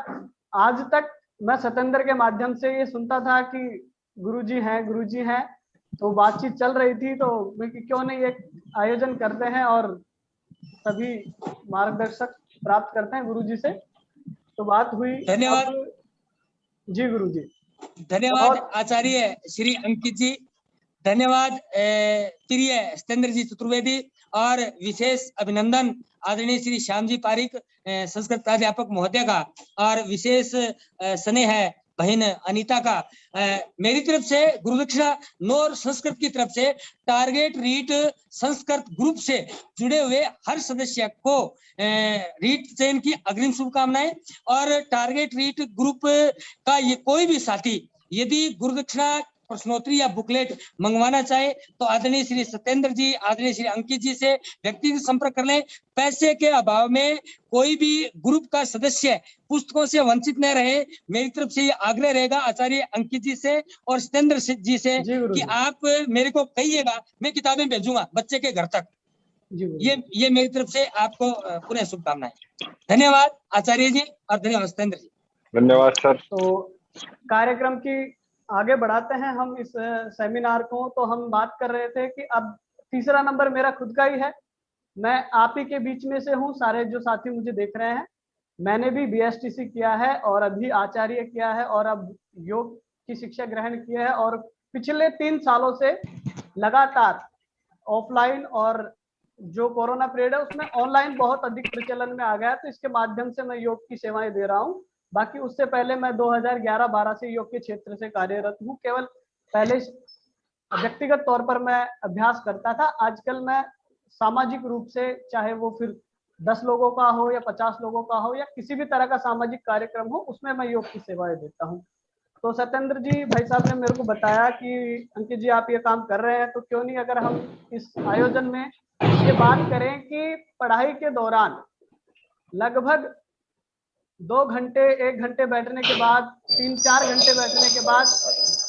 आज तक मैं सत्येंद्र के माध्यम से ये सुनता था कि गुरुजी हैं, तो बातचीत चल रही थी, तो क्यों नहीं एक आयोजन करते हैं और सभी मार्गदर्शक प्राप्त करते हैं गुरुजी से। तो बात हुई। धन्यवाद जी गुरुजी। धन्यवाद आचार्य श्री अंकित जी, धन्यवाद प्रिय सत्येंद्र जी चतुर्वेदी, और विशेष अभिनंदन आदरणीय श्री श्याम जी पारिक संस्कृत प्राध्यापक महोदय का, और विशेष स्नेह है बहन अनीता का। मेरी तरफ से गुरुदक्षिणा नोर संस्कृत की तरफ से टारगेट रीट संस्कृत ग्रुप से जुड़े हुए हर सदस्य को रीट चयन की अग्रिम शुभकामनाएं। और टारगेट रीट ग्रुप का ये कोई भी साथी यदि गुरुदक्षिणा प्रश्नोत्तरी या बुकलेट मंगवाना चाहे तो आदरणीय श्री सत्येंद्र जी, आदरणीय श्री अंकित जी से व्यक्तिगत संपर्क कर लें। पैसे के अभाव में कोई भी ग्रुप का सदस्य पुस्तकों से वंचित न रहे, मेरी तरफ से ये आग्रह रहेगा आचार्य अंकित जी से और सत्येंद्र जी से कि आप मेरे को कहिएगा, मैं किताबें भेजूंगा बच्चे के घर तक। ये मेरी तरफ से आपको पुनः शुभकामनाएं। धन्यवाद आचार्य जी और धन्यवाद सत्येंद्र जी। धन्यवाद सर। तो कार्यक्रम की आगे बढ़ाते हैं हम इस सेमिनार को। तो हम बात कर रहे थे कि अब तीसरा नंबर मेरा खुद का ही है, मैं आप ही के बीच में से हूँ। सारे जो साथी मुझे देख रहे हैं, मैंने भी BSTC किया है और अभी आचार्य किया है और अब योग की शिक्षा ग्रहण किया है, और पिछले 3 सालों से लगातार ऑफलाइन और जो कोरोना पीरियड है उसमें ऑनलाइन बहुत अधिक प्रचलन में आ गया, तो इसके माध्यम से मैं योग की सेवाएं दे रहा हूँ। बाकी उससे पहले मैं 2011-12 से योग के क्षेत्र से कार्यरत हूँ। केवल पहले व्यक्तिगत तौर पर मैं अभ्यास करता था, आजकल मैं सामाजिक रूप से, चाहे वो फिर 10 लोगों का हो या 50 लोगों का हो या किसी भी तरह का सामाजिक कार्यक्रम हो, उसमें मैं योग की सेवाएं देता हूँ। तो सत्येंद्र जी भाई साहब ने मेरे को बताया कि अंकित जी आप ये काम कर रहे हैं, तो क्यों नहीं अगर हम इस आयोजन में ये बात करें कि पढ़ाई के दौरान लगभग 2 घंटे 1 घंटे बैठने के बाद 3-4 घंटे बैठने के बाद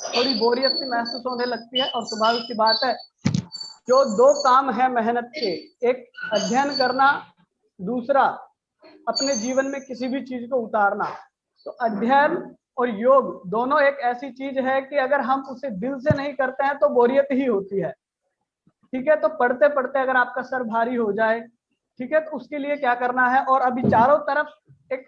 थोड़ी बोरियत सी महसूस होने लगती है। और स्वाभाविक सी बात है, जो 2 काम है मेहनत के, एक अध्ययन करना, दूसरा अपने जीवन में किसी भी चीज को उतारना। तो अध्ययन और योग दोनों एक ऐसी चीज है कि अगर हम उसे दिल से नहीं करते हैं तो बोरियत ही होती है। ठीक है, तो पढ़ते पढ़ते अगर आपका सर भारी हो जाए, ठीक है, तो उसके लिए क्या करना है। और अभी चारों तरफ एक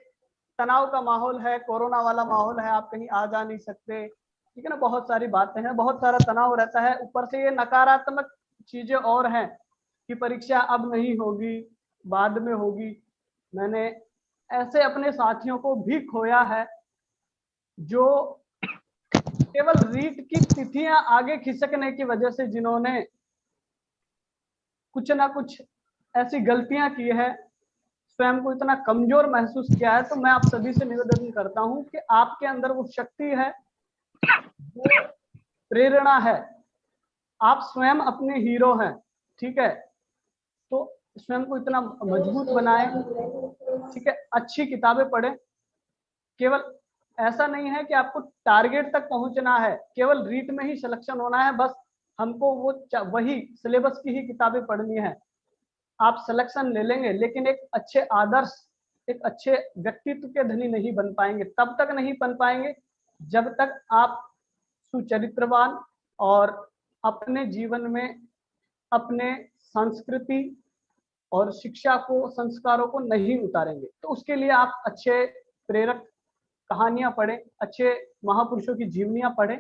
तनाव का माहौल है, कोरोना वाला माहौल है, आप कहीं आ जा नहीं सकते, ठीक है ना, बहुत सारी बातें हैं, बहुत सारा तनाव रहता है। ऊपर से ये नकारात्मक चीजें और हैं कि परीक्षा अब नहीं होगी, बाद में होगी। मैंने ऐसे अपने साथियों को भी खोया है जो केवल रीट की तिथियां आगे खिसकने की वजह से जिन्होंने कुछ ना कुछ ऐसी गलतियां की है, स्वयं को इतना कमजोर महसूस किया है। तो मैं आप सभी से निवेदन करता हूं कि आपके अंदर वो शक्ति है, वो प्रेरणा है, आप स्वयं अपने हीरो हैं, ठीक है। तो स्वयं को इतना मजबूत बनाएं, ठीक है, अच्छी किताबें पढ़ें। केवल ऐसा नहीं है कि आपको टारगेट तक पहुंचना है, केवल रीट में ही सिलेक्शन होना है, बस हमको वो वही सिलेबस की ही किताबें पढ़नी है। आप सिलेक्शन ले लेंगे लेकिन एक अच्छे आदर्श, एक अच्छे व्यक्तित्व के धनी नहीं बन पाएंगे। तब तक नहीं बन पाएंगे जब तक आप सुचरित्रवान और अपने जीवन में अपने संस्कृति और शिक्षा को, संस्कारों को नहीं उतारेंगे। तो उसके लिए आप अच्छे प्रेरक कहानियां पढ़ें, अच्छे महापुरुषों की जीवनियां पढ़ें।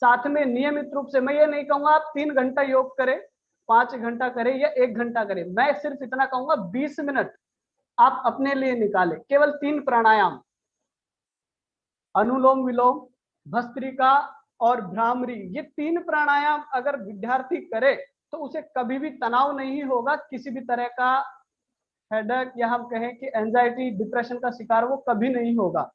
साथ में नियमित रूप से, मैं ये नहीं कहूंगा आप 3 घंटा योग करें, 5 घंटा करें या 1 घंटा करें, मैं सिर्फ इतना कहूंगा 20 मिनट आप अपने लिए निकालें। केवल 3 प्राणायाम, अनुलोम विलोम, भस्त्रिका और भ्रामरी, ये 3 प्राणायाम अगर विद्यार्थी करे तो उसे कभी भी तनाव नहीं होगा, किसी भी तरह का हेडेक या हम कहें कि एंजाइटी, डिप्रेशन का शिकार वो कभी नहीं होगा।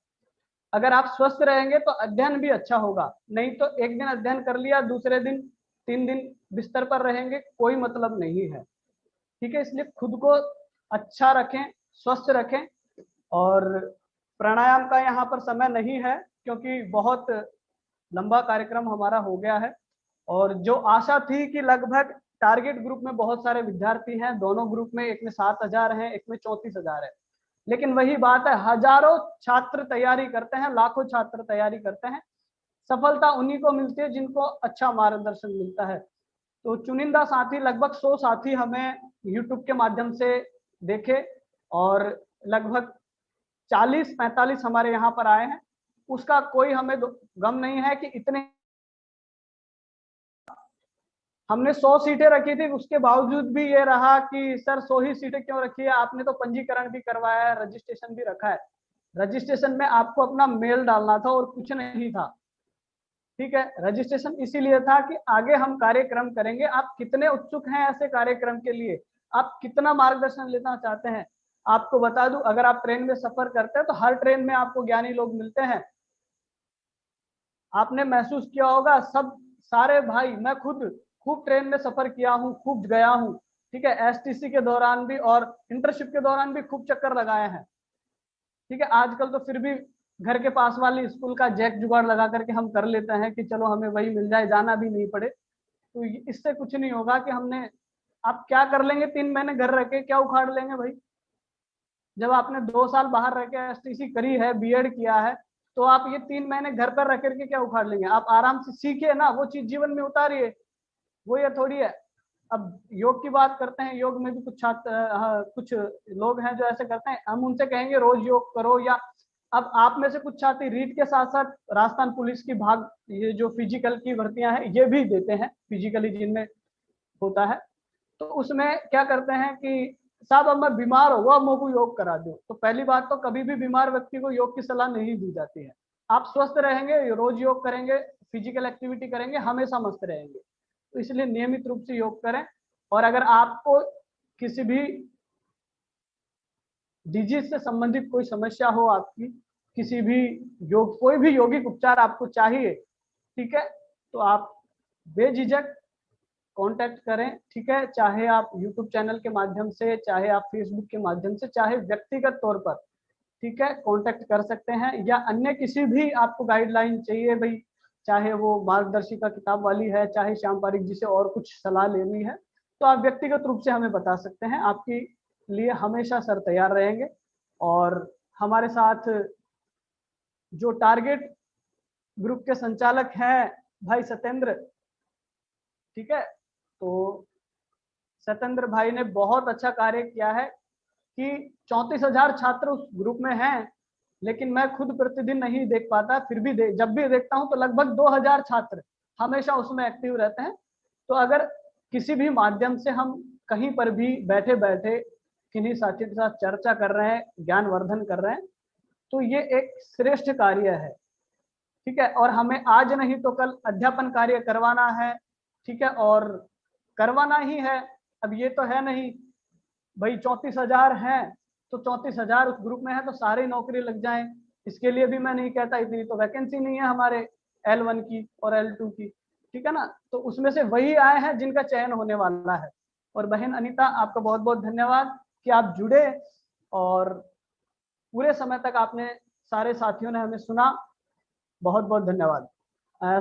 अगर आप स्वस्थ रहेंगे तो अध्ययन भी अच्छा होगा, नहीं तो एक दिन अध्ययन कर लिया, दूसरे दिन 3 दिन बिस्तर पर रहेंगे, कोई मतलब नहीं है, ठीक है। इसलिए खुद को अच्छा रखें, स्वस्थ रखें। और प्राणायाम का यहाँ पर समय नहीं है क्योंकि बहुत लंबा कार्यक्रम हमारा हो गया है। और जो आशा थी कि लगभग टारगेट ग्रुप में बहुत सारे विद्यार्थी हैं, दोनों ग्रुप में, एक में 7,000 हैं, एक में 34,000 है, लेकिन वही बात है, हजारों छात्र तैयारी करते हैं, लाखों छात्र तैयारी करते हैं, सफलता उन्हीं को मिलती है जिनको अच्छा मार्गदर्शन मिलता है। तो चुनिंदा साथी, लगभग 100 साथी हमें यूट्यूब के माध्यम से देखे और लगभग 40-45 हमारे यहाँ पर आए हैं। उसका कोई हमें गम नहीं है कि इतने हमने 100 सीटें रखी थी, उसके बावजूद भी ये रहा कि सर 100 ही सीटें क्यों रखी है आपने, तो पंजीकरण भी करवाया है, रजिस्ट्रेशन भी रखा है। रजिस्ट्रेशन में आपको अपना मेल डालना था और कुछ नहीं था, ठीक है। रजिस्ट्रेशन इसीलिए था कि आगे हम कार्यक्रम करेंगे, आप कितने उत्सुक हैं ऐसे कार्यक्रम के लिए, आप कितना मार्गदर्शन लेना चाहते हैं। आपको बता दूं, अगर आप ट्रेन में सफर करते हैं तो हर ट्रेन में आपको ज्ञानी लोग मिलते हैं। आपने महसूस किया होगा, सब सारे भाई, मैं खुद खूब ट्रेन में सफर किया हूँ, खूब गया हूँ, ठीक है। एसटीसी के दौरान भी और इंटर्नशिप के दौरान भी खूब चक्कर लगाए हैं, ठीक है। आजकल तो फिर भी घर के पास वाली स्कूल का जैक जुगाड़ लगा करके हम कर लेते हैं कि चलो हमें वही मिल जाए, जाना भी नहीं पड़े। तो इससे कुछ नहीं होगा कि हमने, आप क्या कर लेंगे 3 महीने घर रह के, क्या उखाड़ लेंगे भाई। जब आपने 2 साल बाहर रह के एसटीसी करी है, बीएड किया है, तो आप ये 3 महीने घर पर रह करके क्या उखाड़ लेंगे। आप आराम से सीखिए ना, वो चीज जीवन में उतारिए, वो ये थोड़ी है। अब योग की बात करते हैं, योग में भी कुछ छात्र, कुछ लोग हैं जो ऐसे करते हैं, हम उनसे कहेंगे रोज योग करो। या अब आप में से कुछ छात्र रीट के साथ साथ राजस्थान पुलिस की भाग, ये जो फिजिकल की भर्तियां हैं ये भी देते हैं, फिजिकली जिनमें होता है। तो उसमें क्या करते हैं कि साहब अब मैं बीमार हो, अब मुझको योग करा दो। तो पहली बात तो कभी भी बीमार व्यक्ति को योग की सलाह नहीं दी जाती है। आप स्वस्थ रहेंगे, रोज योग करेंगे, फिजिकल एक्टिविटी करेंगे, हमेशा मस्त रहेंगे। तो इसलिए नियमित रूप से योग करें। और अगर आपको किसी भी डिजीज से संबंधित कोई समस्या हो, आपकी किसी भी योग, कोई भी यौगिक उपचार आपको चाहिए, ठीक है, तो आप बेझिझक कांटेक्ट करें, ठीक है। चाहे आप यूट्यूब चैनल के माध्यम से, चाहे आप फेसबुक के माध्यम से, चाहे व्यक्तिगत तौर पर, ठीक है, कांटेक्ट कर सकते हैं, या अन्य किसी भी आपको गाइडलाइन चाहिए भाई, चाहे वो मार्गदर्शिका किताब वाली है, चाहे श्याम पारिक जी से और कुछ सलाह लेनी है, तो आप व्यक्तिगत रूप से हमें बता सकते हैं। आपके लिए हमेशा सर तैयार रहेंगे। और हमारे साथ जो टारगेट ग्रुप के संचालक हैं भाई सत्येंद्र, ठीक है, तो सत्येंद्र भाई ने बहुत अच्छा कार्य किया है कि 34,000 छात्र उस ग्रुप में हैं, लेकिन मैं खुद प्रतिदिन नहीं देख पाता, फिर भी जब भी देखता हूं तो लगभग 2,000 छात्र हमेशा उसमें एक्टिव रहते हैं। तो अगर किसी भी माध्यम से हम कहीं पर भी बैठे बैठे किन्हीं साथी के साथ चर्चा कर रहे हैं, ज्ञानवर्धन कर रहे हैं, तो ये एक श्रेष्ठ कार्य है, ठीक है। और हमें आज नहीं तो कल अध्यापन कार्य करवाना है, ठीक है, और करवाना ही है। अब ये तो है नहीं भाई 34,000 हैं तो 34,000 उस ग्रुप में है तो सारी नौकरी लग जाए, इसके लिए भी मैं नहीं कहता, इतनी तो वैकेंसी नहीं है हमारे L1 की और L2 की, ठीक है ना। तो उसमें से वही आए हैं जिनका चयन होने वाला है। और बहन अनीता, आपका बहुत बहुत धन्यवाद कि आप जुड़े और पूरे समय तक आपने सारे साथियों ने हमें सुना, बहुत बहुत धन्यवाद।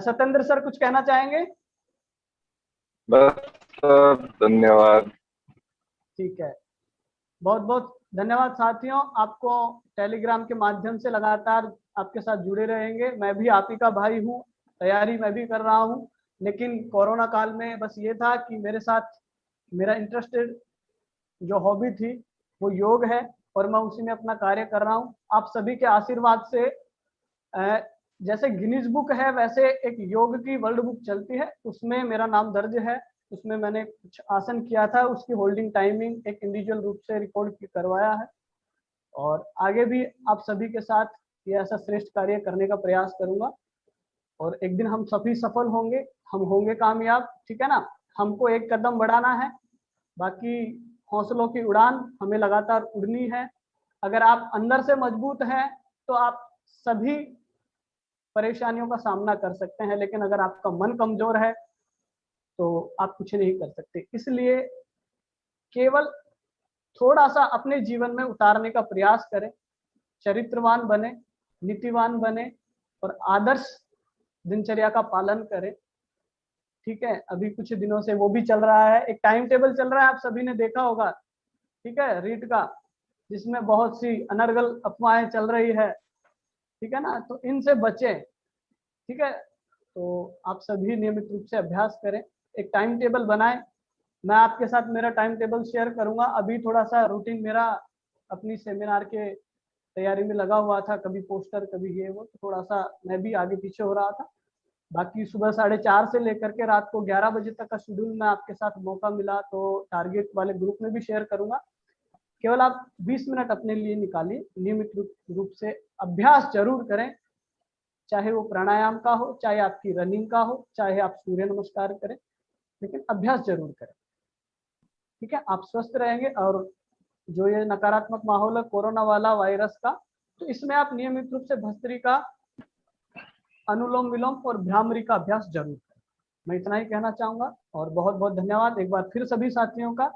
सत्येंद्र सर कुछ कहना चाहेंगे? बस सर, धन्यवाद। ठीक है, बहुत बहुत धन्यवाद साथियों। आपको टेलीग्राम के माध्यम से लगातार आपके साथ जुड़े रहेंगे। मैं भी आप ही का भाई हूँ, तैयारी मैं भी कर रहा हूँ, लेकिन कोरोना काल में बस ये था कि मेरे साथ मेरा इंटरेस्टेड जो हॉबी थी वो योग है और मैं उसी में अपना कार्य कर रहा हूँ। आप सभी के आशीर्वाद से जैसे गिनीज बुक है वैसे एक योग की वर्ल्ड बुक चलती है, उसमें मेरा नाम दर्ज है। उसमें मैंने कुछ आसन किया था, उसकी होल्डिंग टाइमिंग एक इंडिविजुअल रूप से रिकॉर्ड करवाया है। और आगे भी आप सभी के साथ ये ऐसा श्रेष्ठ कार्य करने का प्रयास करूंगा और एक दिन हम सभी सफल होंगे, हम होंगे कामयाब, ठीक है ना। हमको एक कदम बढ़ाना है, बाकी हौसलों की उड़ान हमें लगातार उड़नी है। अगर आप अंदर से मजबूत हैं तो आप सभी परेशानियों का सामना कर सकते हैं, लेकिन अगर आपका मन कमजोर है तो आप कुछ नहीं कर सकते। इसलिए केवल थोड़ा सा अपने जीवन में उतारने का प्रयास करें, चरित्रवान बने, नीतिवान बने और आदर्श दिनचर्या का पालन करें, ठीक है। अभी कुछ दिनों से वो भी चल रहा है, एक टाइम टेबल चल रहा है, आप सभी ने देखा होगा, ठीक है, रीट का, जिसमें बहुत सी अनर्गल अफवाहें चल रही है, ठीक है ना। तो इनसे बचें, ठीक है। तो आप सभी नियमित रूप से अभ्यास करें, एक टाइम टेबल बनाएं। मैं आपके साथ मेरा टाइम टेबल शेयर करूंगा। अभी थोड़ा सा रूटीन मेरा अपनी सेमिनार के तैयारी में लगा हुआ था, कभी पोस्टर कभी ये वो, तो थोड़ा सा मैं भी आगे पीछे हो रहा था। बाकी सुबह 4:30 से लेकर के रात को 11 बजे तक का शेड्यूल मैं आपके साथ मौका मिला तो टारगेट वाले ग्रुप में भी शेयर करूंगा। केवल आप 20 मिनट अपने लिए निकालिए, नियमित रूप से अभ्यास जरूर करें, चाहे वो प्राणायाम का हो, चाहे आपकी रनिंग का हो, चाहे आप सूर्य नमस्कार करें, लेकिन अभ्यास जरूर करें, ठीक है। आप स्वस्थ रहेंगे। और जो ये नकारात्मक माहौल है कोरोना वाला वायरस का, तो इसमें आप नियमित रूप से भस्त्रिका, अनुलोम विलोम और भ्रामरी का अभ्यास जरूर करें। मैं इतना ही कहना चाहूंगा और बहुत बहुत धन्यवाद एक बार फिर सभी साथियों का।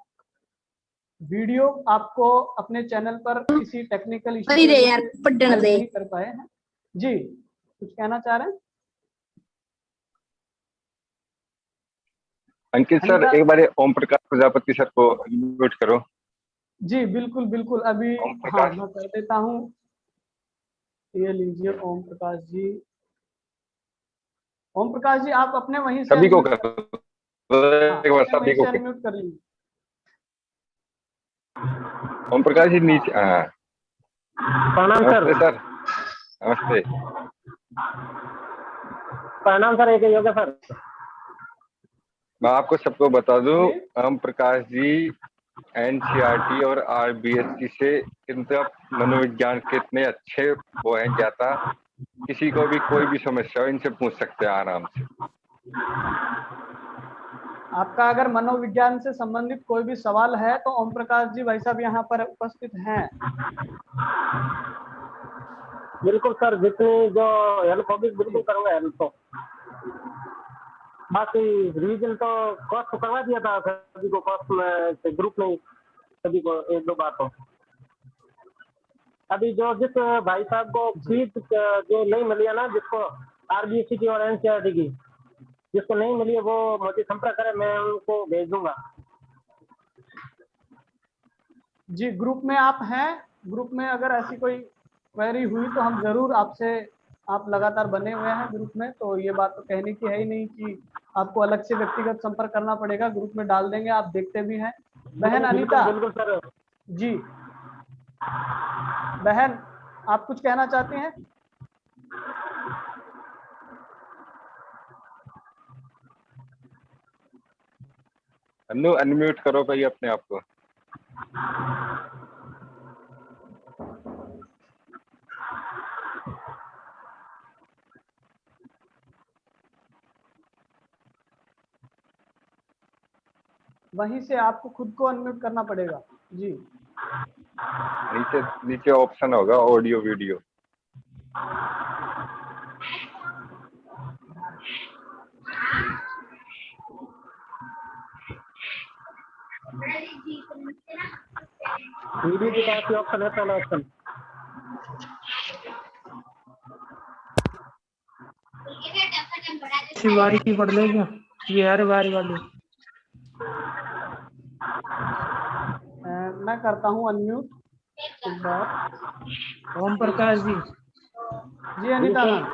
वीडियो आपको अपने चैनल पर किसी टेक्निकल इशू नहीं कर पाए हैं जी, कुछ कहना चाह रहे हैं? अंकित सर, एक बार ओम प्रकाश प्रजापति सर को म्यूट करो। जी बिल्कुल बिल्कुल, अभी हाँ मैं कर देता हूँ। ये लीजिए ओम प्रकाश जी। ओम प्रकाश जी आप अपने वहीं से सभी को कर एक बार, सभी को अनम्यूट कर लीजिए। ओम प्रकाश जी नीचे। हाँ, प्रणाम सर। सर नमस्ते। प्रणाम सर, एक योगा सर। मैं आपको सबको बता दूं, ओम प्रकाश जी NCERT और RBST से इनका मनोविज्ञान के इतने अच्छे वो हैं ज्ञाता, किसी को भी कोई भी समस्या हो इनसे पूछ सकते हैं आराम से। आपका अगर मनोविज्ञान से संबंधित कोई भी सवाल है तो ओम प्रकाश जी भाई साहब यहाँ पर उपस्थित हैं। बिल्कुल सर, जितनी जो हेल्प होगी बिल्कुल करूंगा हेल्प। तो बाकी रिविजन तो कोर्स तो करवा दिया था सभी को, कोर्स में ग्रुप में सभी को एक दो बार तो अभी जो जिस भाई साहब को सीट जो नहीं मिली है ना, जिसको आरबीएससी की और एनसीईआरटी की जिसको नहीं मिली है, वो मुझे संपर्क करे, मैं उनको भेज दूंगा। जी, ग्रुप में आप हैं, ग्रुप में अगर ऐसी कोई क्वेरी हुई तो हम जरूर आपसे, आप लगातार बने हुए हैं ग्रुप में, तो ये बात तो कहने की है ही नहीं कि आपको अलग से व्यक्तिगत संपर्क करना पड़ेगा। ग्रुप में डाल देंगे, आप देखते भी हैं। बहन अनीता। बिल्कुल सर। जी बहन, आप कुछ कहना चाहती हैं? अनु अनम्यूट करो भाई अपने आप को। वहीं से आपको खुद को अनम्यूट करना पड़ेगा। जी नीचे नीचे ऑप्शन होगा ऑडियो वीडियो। वीडियो के पास ही ऑप्शन है, पहला ऑप्शन। बारी की पढ़ ले क्या? ये यार बारी वाली। मैं करता हूँ अनम्यूट एक बार। ओम प्रकाश जी, जी अनीता मैम,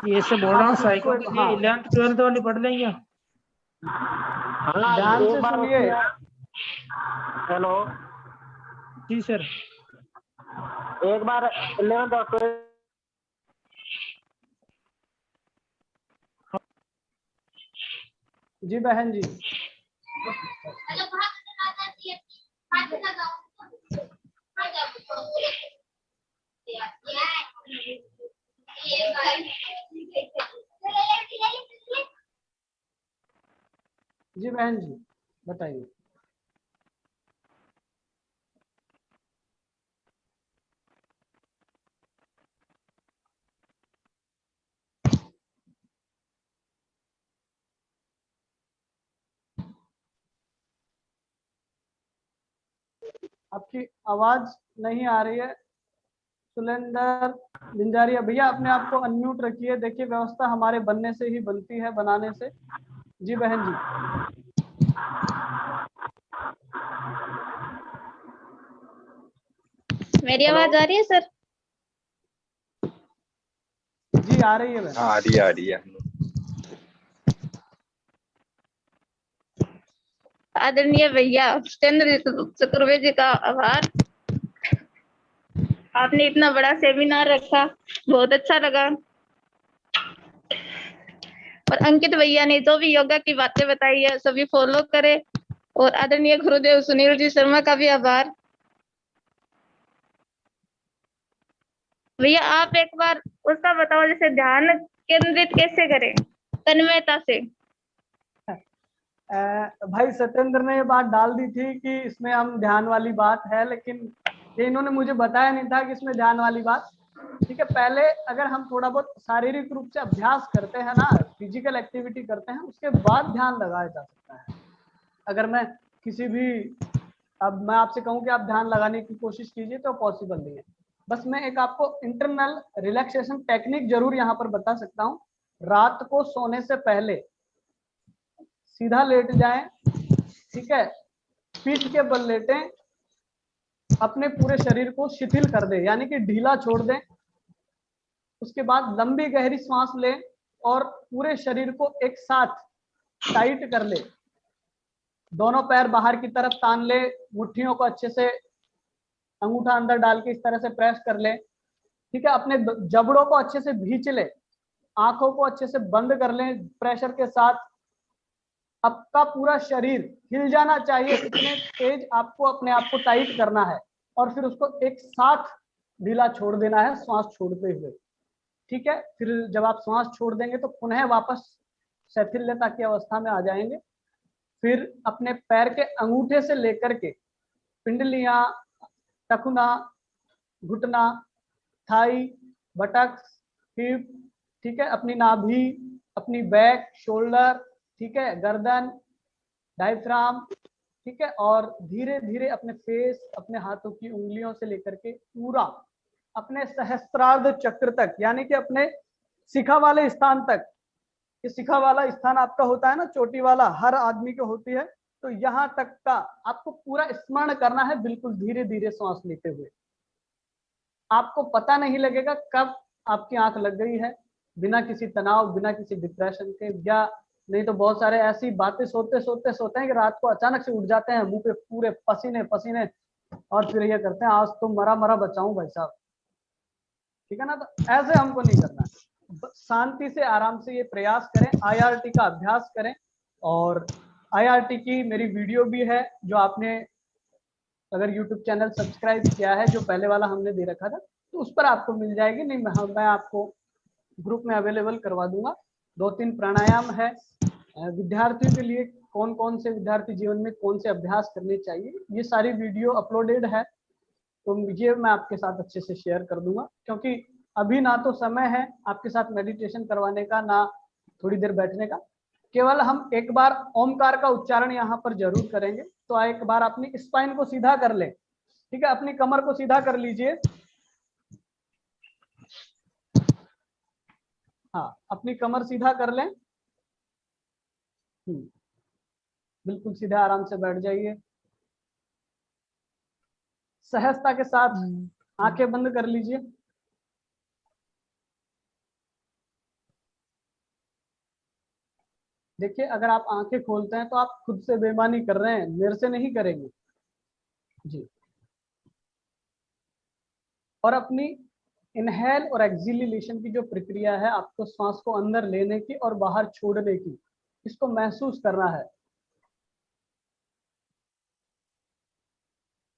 ये से बोल रहा हूँ, आप साइको इसको- के हाँ। 11th 12th वाली पढ़ लेंगे। हाँ, ध्यान एक से बार सुनिए। हेलो, जी सर। एक बार 11th और 12th जी बहन जी। जी बहन जी बताइए। आपकी आवाज नहीं आ रही है। सुलेंदर बिंजारिया भैया, अपने आप को अनम्यूट रखिए। देखिए, व्यवस्था हमारे बनने से ही बनती है, बनाने से। जी बहन जी। मेरी आवाज आ रही है सर? जी आ रही है बहन। हाँ आ रही है। आदरणीय भैया सत्येंद्र चतुर्वेदी जी का आभार। आपने इतना बड़ा सेमिनार रखा, बहुत अच्छा लगा। और अंकित भैया ने जो भी योगा की बातें बताई है सभी फॉलो करे। और आदरणीय गुरुदेव सुनील जी शर्मा का भी आभार। भैया आप एक बार उसका बताओ, जैसे ध्यान केंद्रित कैसे करें तन्मयता से? भाई सत्येंद्र ने ये बात डाल दी थी कि इसमें हम ध्यान वाली बात है, लेकिन ये इन्होंने मुझे बताया नहीं था कि इसमें ध्यान वाली बात। ठीक है, पहले अगर हम थोड़ा बहुत शारीरिक रूप से अभ्यास करते हैं ना, फिजिकल एक्टिविटी करते हैं, उसके बाद ध्यान लगाया जा सकता है। अगर मैं किसी भी, अब मैं आपसे कहूँ कि आप ध्यान लगाने की कोशिश कीजिए तो पॉसिबल नहीं है। बस मैं एक आपको इंटरनल रिलैक्सेशन टेक्निक जरूर यहाँ पर बता सकता हूँ। रात को सोने से पहले सीधा लेट जाएं, ठीक है, पीठ के बल लेटें, अपने पूरे शरीर को शिथिल कर दें, यानी कि ढीला छोड़ दें। उसके बाद लंबी गहरी सांस लें और पूरे शरीर को एक साथ टाइट कर ले। दोनों पैर बाहर की तरफ तान ले, मुट्ठियों को अच्छे से अंगूठा अंदर डाल के इस तरह से प्रेस कर ले। ठीक है, अपने जबड़ों को अच्छे से भींच ले, आंखों को अच्छे से बंद कर लें प्रेशर के साथ। आपका पूरा शरीर हिल जाना चाहिए, इतने तेज आपको अपने आप को टाइट करना है और फिर उसको एक साथ ढीला छोड़ देना है श्वास छोड़ते हुए। ठीक है, फिर जब आप श्वास छोड़ देंगे तो पुनः वापस शिथिलता की अवस्था में आ जाएंगे। फिर अपने पैर के अंगूठे से लेकर के पिंडलियां, टखना, घुटना, थाई, बटक, हिप, ठीक है, अपनी नाभि, अपनी बैक, शोल्डर, ठीक है, गर्दन, डायफ्राम, ठीक है, और धीरे धीरे अपने फेस, अपने हाथों की उंगलियों से लेकर के पूरा अपने सहस्त्रार्ध चक्र तक, यानी कि अपने शिखा वाले स्थान तक। ये शिखा वाला स्थान आपका होता है ना, चोटी वाला, हर आदमी को होती है, तो यहाँ तक का आपको पूरा स्मरण करना है, बिल्कुल धीरे धीरे सांस लेते हुए। आपको पता नहीं लगेगा कब आपकी आंख लग गई है, बिना किसी तनाव, बिना किसी डिप्रेशन के, या नहीं तो बहुत सारे ऐसी बातें सोते हैं कि रात को अचानक से उठ जाते हैं, मुंह पे पूरे पसीने पसीने, और फिर ये करते हैं आज तो मरा मरा बचाऊं भाई साहब, ठीक है ना। तो ऐसे हमको नहीं करना है, शांति से आराम से ये प्रयास करें, IRT का अभ्यास करें। और IRT की मेरी वीडियो भी है, जो आपने अगर YouTube चैनल सब्सक्राइब किया है, जो पहले वाला हमने दे रखा था, तो उस पर आपको मिल जाएगी। नहीं, मैं आपको ग्रुप में अवेलेबल करवा दूंगा। 2-3 प्राणायाम है विद्यार्थियों के लिए, कौन कौन से विद्यार्थी जीवन में कौन से अभ्यास करने चाहिए, ये सारी वीडियो अपलोडेड है, तो ये मैं आपके साथ अच्छे से शेयर कर दूंगा। क्योंकि अभी ना तो समय है आपके साथ मेडिटेशन करवाने का, ना थोड़ी देर बैठने का, केवल हम एक बार ओमकार का उच्चारण यहाँ पर जरूर करेंगे। तो एक बार अपनी स्पाइन को सीधा कर लें, ठीक है, अपनी कमर को सीधा कर लीजिए। हाँ, अपनी कमर सीधा कर लें, बिल्कुल सीधा आराम से बैठ जाइए। सहजता के साथ आंखें बंद कर लीजिए। देखिए, अगर आप आंखें खोलते हैं तो आप खुद से बेईमानी कर रहे हैं, मेरे से नहीं करेंगे जी। और अपनी इनहेल और एक्सहेलेशन की जो प्रक्रिया है, आपको सांस को अंदर लेने की और बाहर छोड़ने की, इसको महसूस करना है।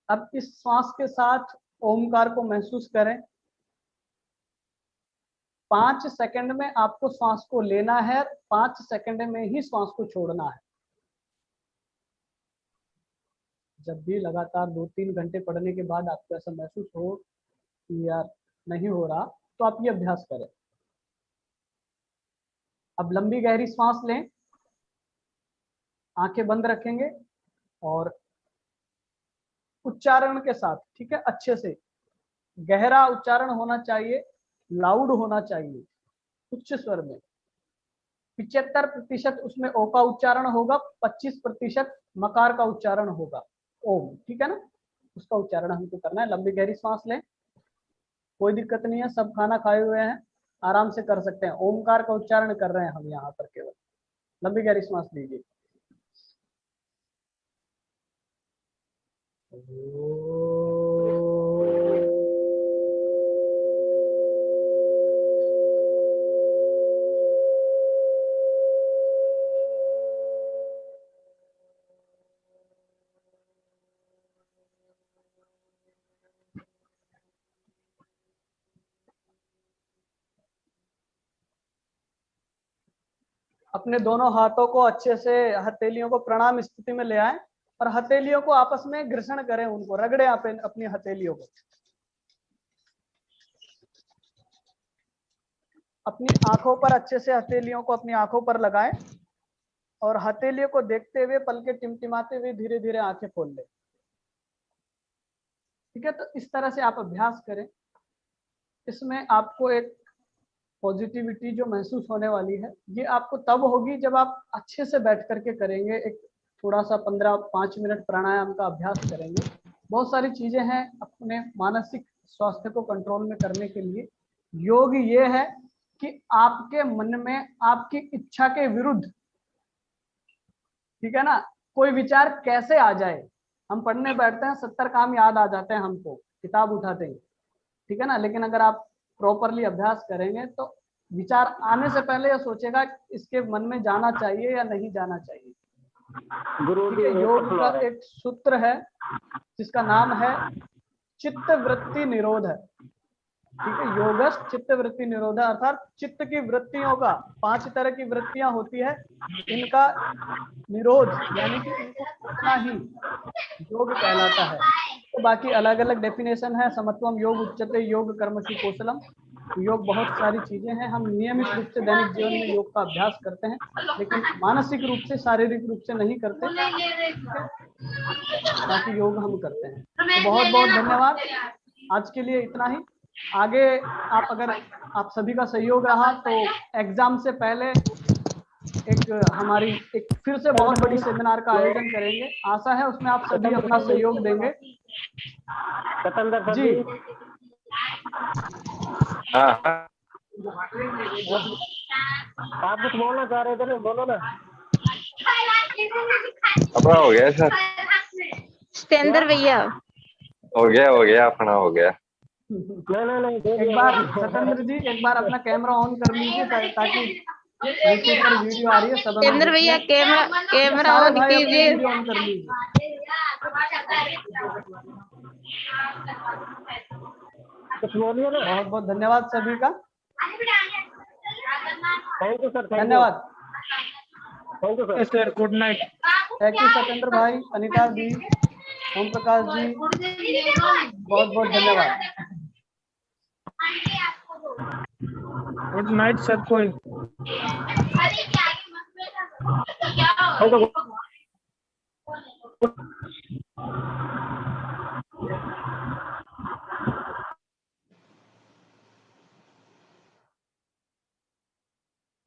अब इस सांस के साथ ओमकार को महसूस करें। 5 सेकंड में आपको सांस को लेना है, 5 सेकंड में ही सांस को छोड़ना है। जब भी लगातार 2-3 घंटे पढ़ने के बाद आपको ऐसा महसूस हो कि यार नहीं हो रहा, तो आप ये अभ्यास करें। अब लंबी गहरी सांस लें, आंखें बंद रखेंगे और उच्चारण के साथ, ठीक है, अच्छे से गहरा उच्चारण होना चाहिए, लाउड होना चाहिए, उच्च स्वर में। 75% उसमें ओ का उच्चारण होगा, 25% मकार का उच्चारण होगा, ओम, ठीक है ना, उसका उच्चारण हमको करना है। लंबी गहरी सांस लें, कोई दिक्कत नहीं है, सब खाना खाए हुए हैं, आराम से कर सकते हैं। ओमकार का उच्चारण कर रहे हैं हम यहाँ पर, केवल लंबी गहरी सांस लीजिए। अपने दोनों हाथों को अच्छे से, हथेलियों को प्रणाम स्थिति में ले आए और हथेलियों को आपस में घर्षण करें, उनको रगड़े अपनी हथेलियों को। अपनी आंखों पर अच्छे से हथेलियों को अपनी आंखों पर लगाएं और हथेलियों को देखते हुए, पलके टिमटिमाते हुए धीरे धीरे आंखें खोल लें, ठीक है। तो इस तरह से आप अभ्यास करें। इसमें आपको एक पॉजिटिविटी जो महसूस होने वाली है, ये आपको तब होगी जब आप अच्छे से बैठ करके करेंगे। एक थोड़ा सा 15-5 मिनट प्राणायाम का अभ्यास करेंगे। बहुत सारी चीजें हैं अपने मानसिक स्वास्थ्य को कंट्रोल में करने के लिए। योग ये है कि आपके मन में आपकी इच्छा के विरुद्ध, ठीक है ना, कोई विचार कैसे आ जाए। हम पढ़ने बैठते हैं, 70 काम याद आ जाते हैं हमको, किताब उठाते हैं, ठीक है ना, लेकिन अगर आप प्रॉपरली अभ्यास करेंगे तो विचार आने से पहले ये सोचेगा इसके मन में जाना चाहिए या नहीं जाना चाहिए। ठीक है, योग का एक सूत्र है जिसका नाम है चित्त वृत्ति निरोध है, ठीक है। योगस्थ चित्त वृत्ति निरोध, अर्थात चित्त की वृत्तियों का, 5 तरह की वृत्तियां होती है, इनका निरोध, यानी कि इनको रोकना ही योग कहलाता है। तो बाकी अलग अलग डेफिनेशन है। समत्वम योग उच्यते योग कर्मसु कौशलम, योग बहुत सारी चीजें हैं, हम नियमित रूप से दैनिक जीवन में योग का अभ्यास करते हैं, लेकिन मानसिक रूप से, शारीरिक रूप से नहीं करते, बाकी योग हम करते हैं। तो बहुत बहुत धन्यवाद, आज के लिए इतना ही। आगे आप अगर आप सभी का सहयोग रहा तो एग्जाम से पहले हमारी फिर से बहुत बड़ी सेमिनार का आयोजन करेंगे, आशा है उसमें आप सभी अपना सहयोग देंगे। सतेंद्र जी हाँ आप कुछ बोलना चाह रहे थे ना, बोलो ना। अपना हो गया सर, सतेंद्र भैया हो गया अपना हो गया। नहीं एक बार सतेंद्र जी एक बार अपना कैमरा ऑन कर लीजिए ताकि यूट्यूब पर वीडियो आ रही है, सब सतेंद्र भैया कैमरा सारे ऑन भाई अपनी कीजिए। वीडियो ऑन कर लीजिए। कुछ बोलिए ना। बहुत बहुत धन्यवाद सभी का, थैंक यू सर, धन्यवाद। Thank you sir. Sir good night. Thank you Satendra भाई, अनिता जी, ओम प्रकाश जी, बहुत बहुत धन्यवाद। गुड नाइट सबको। Thank you.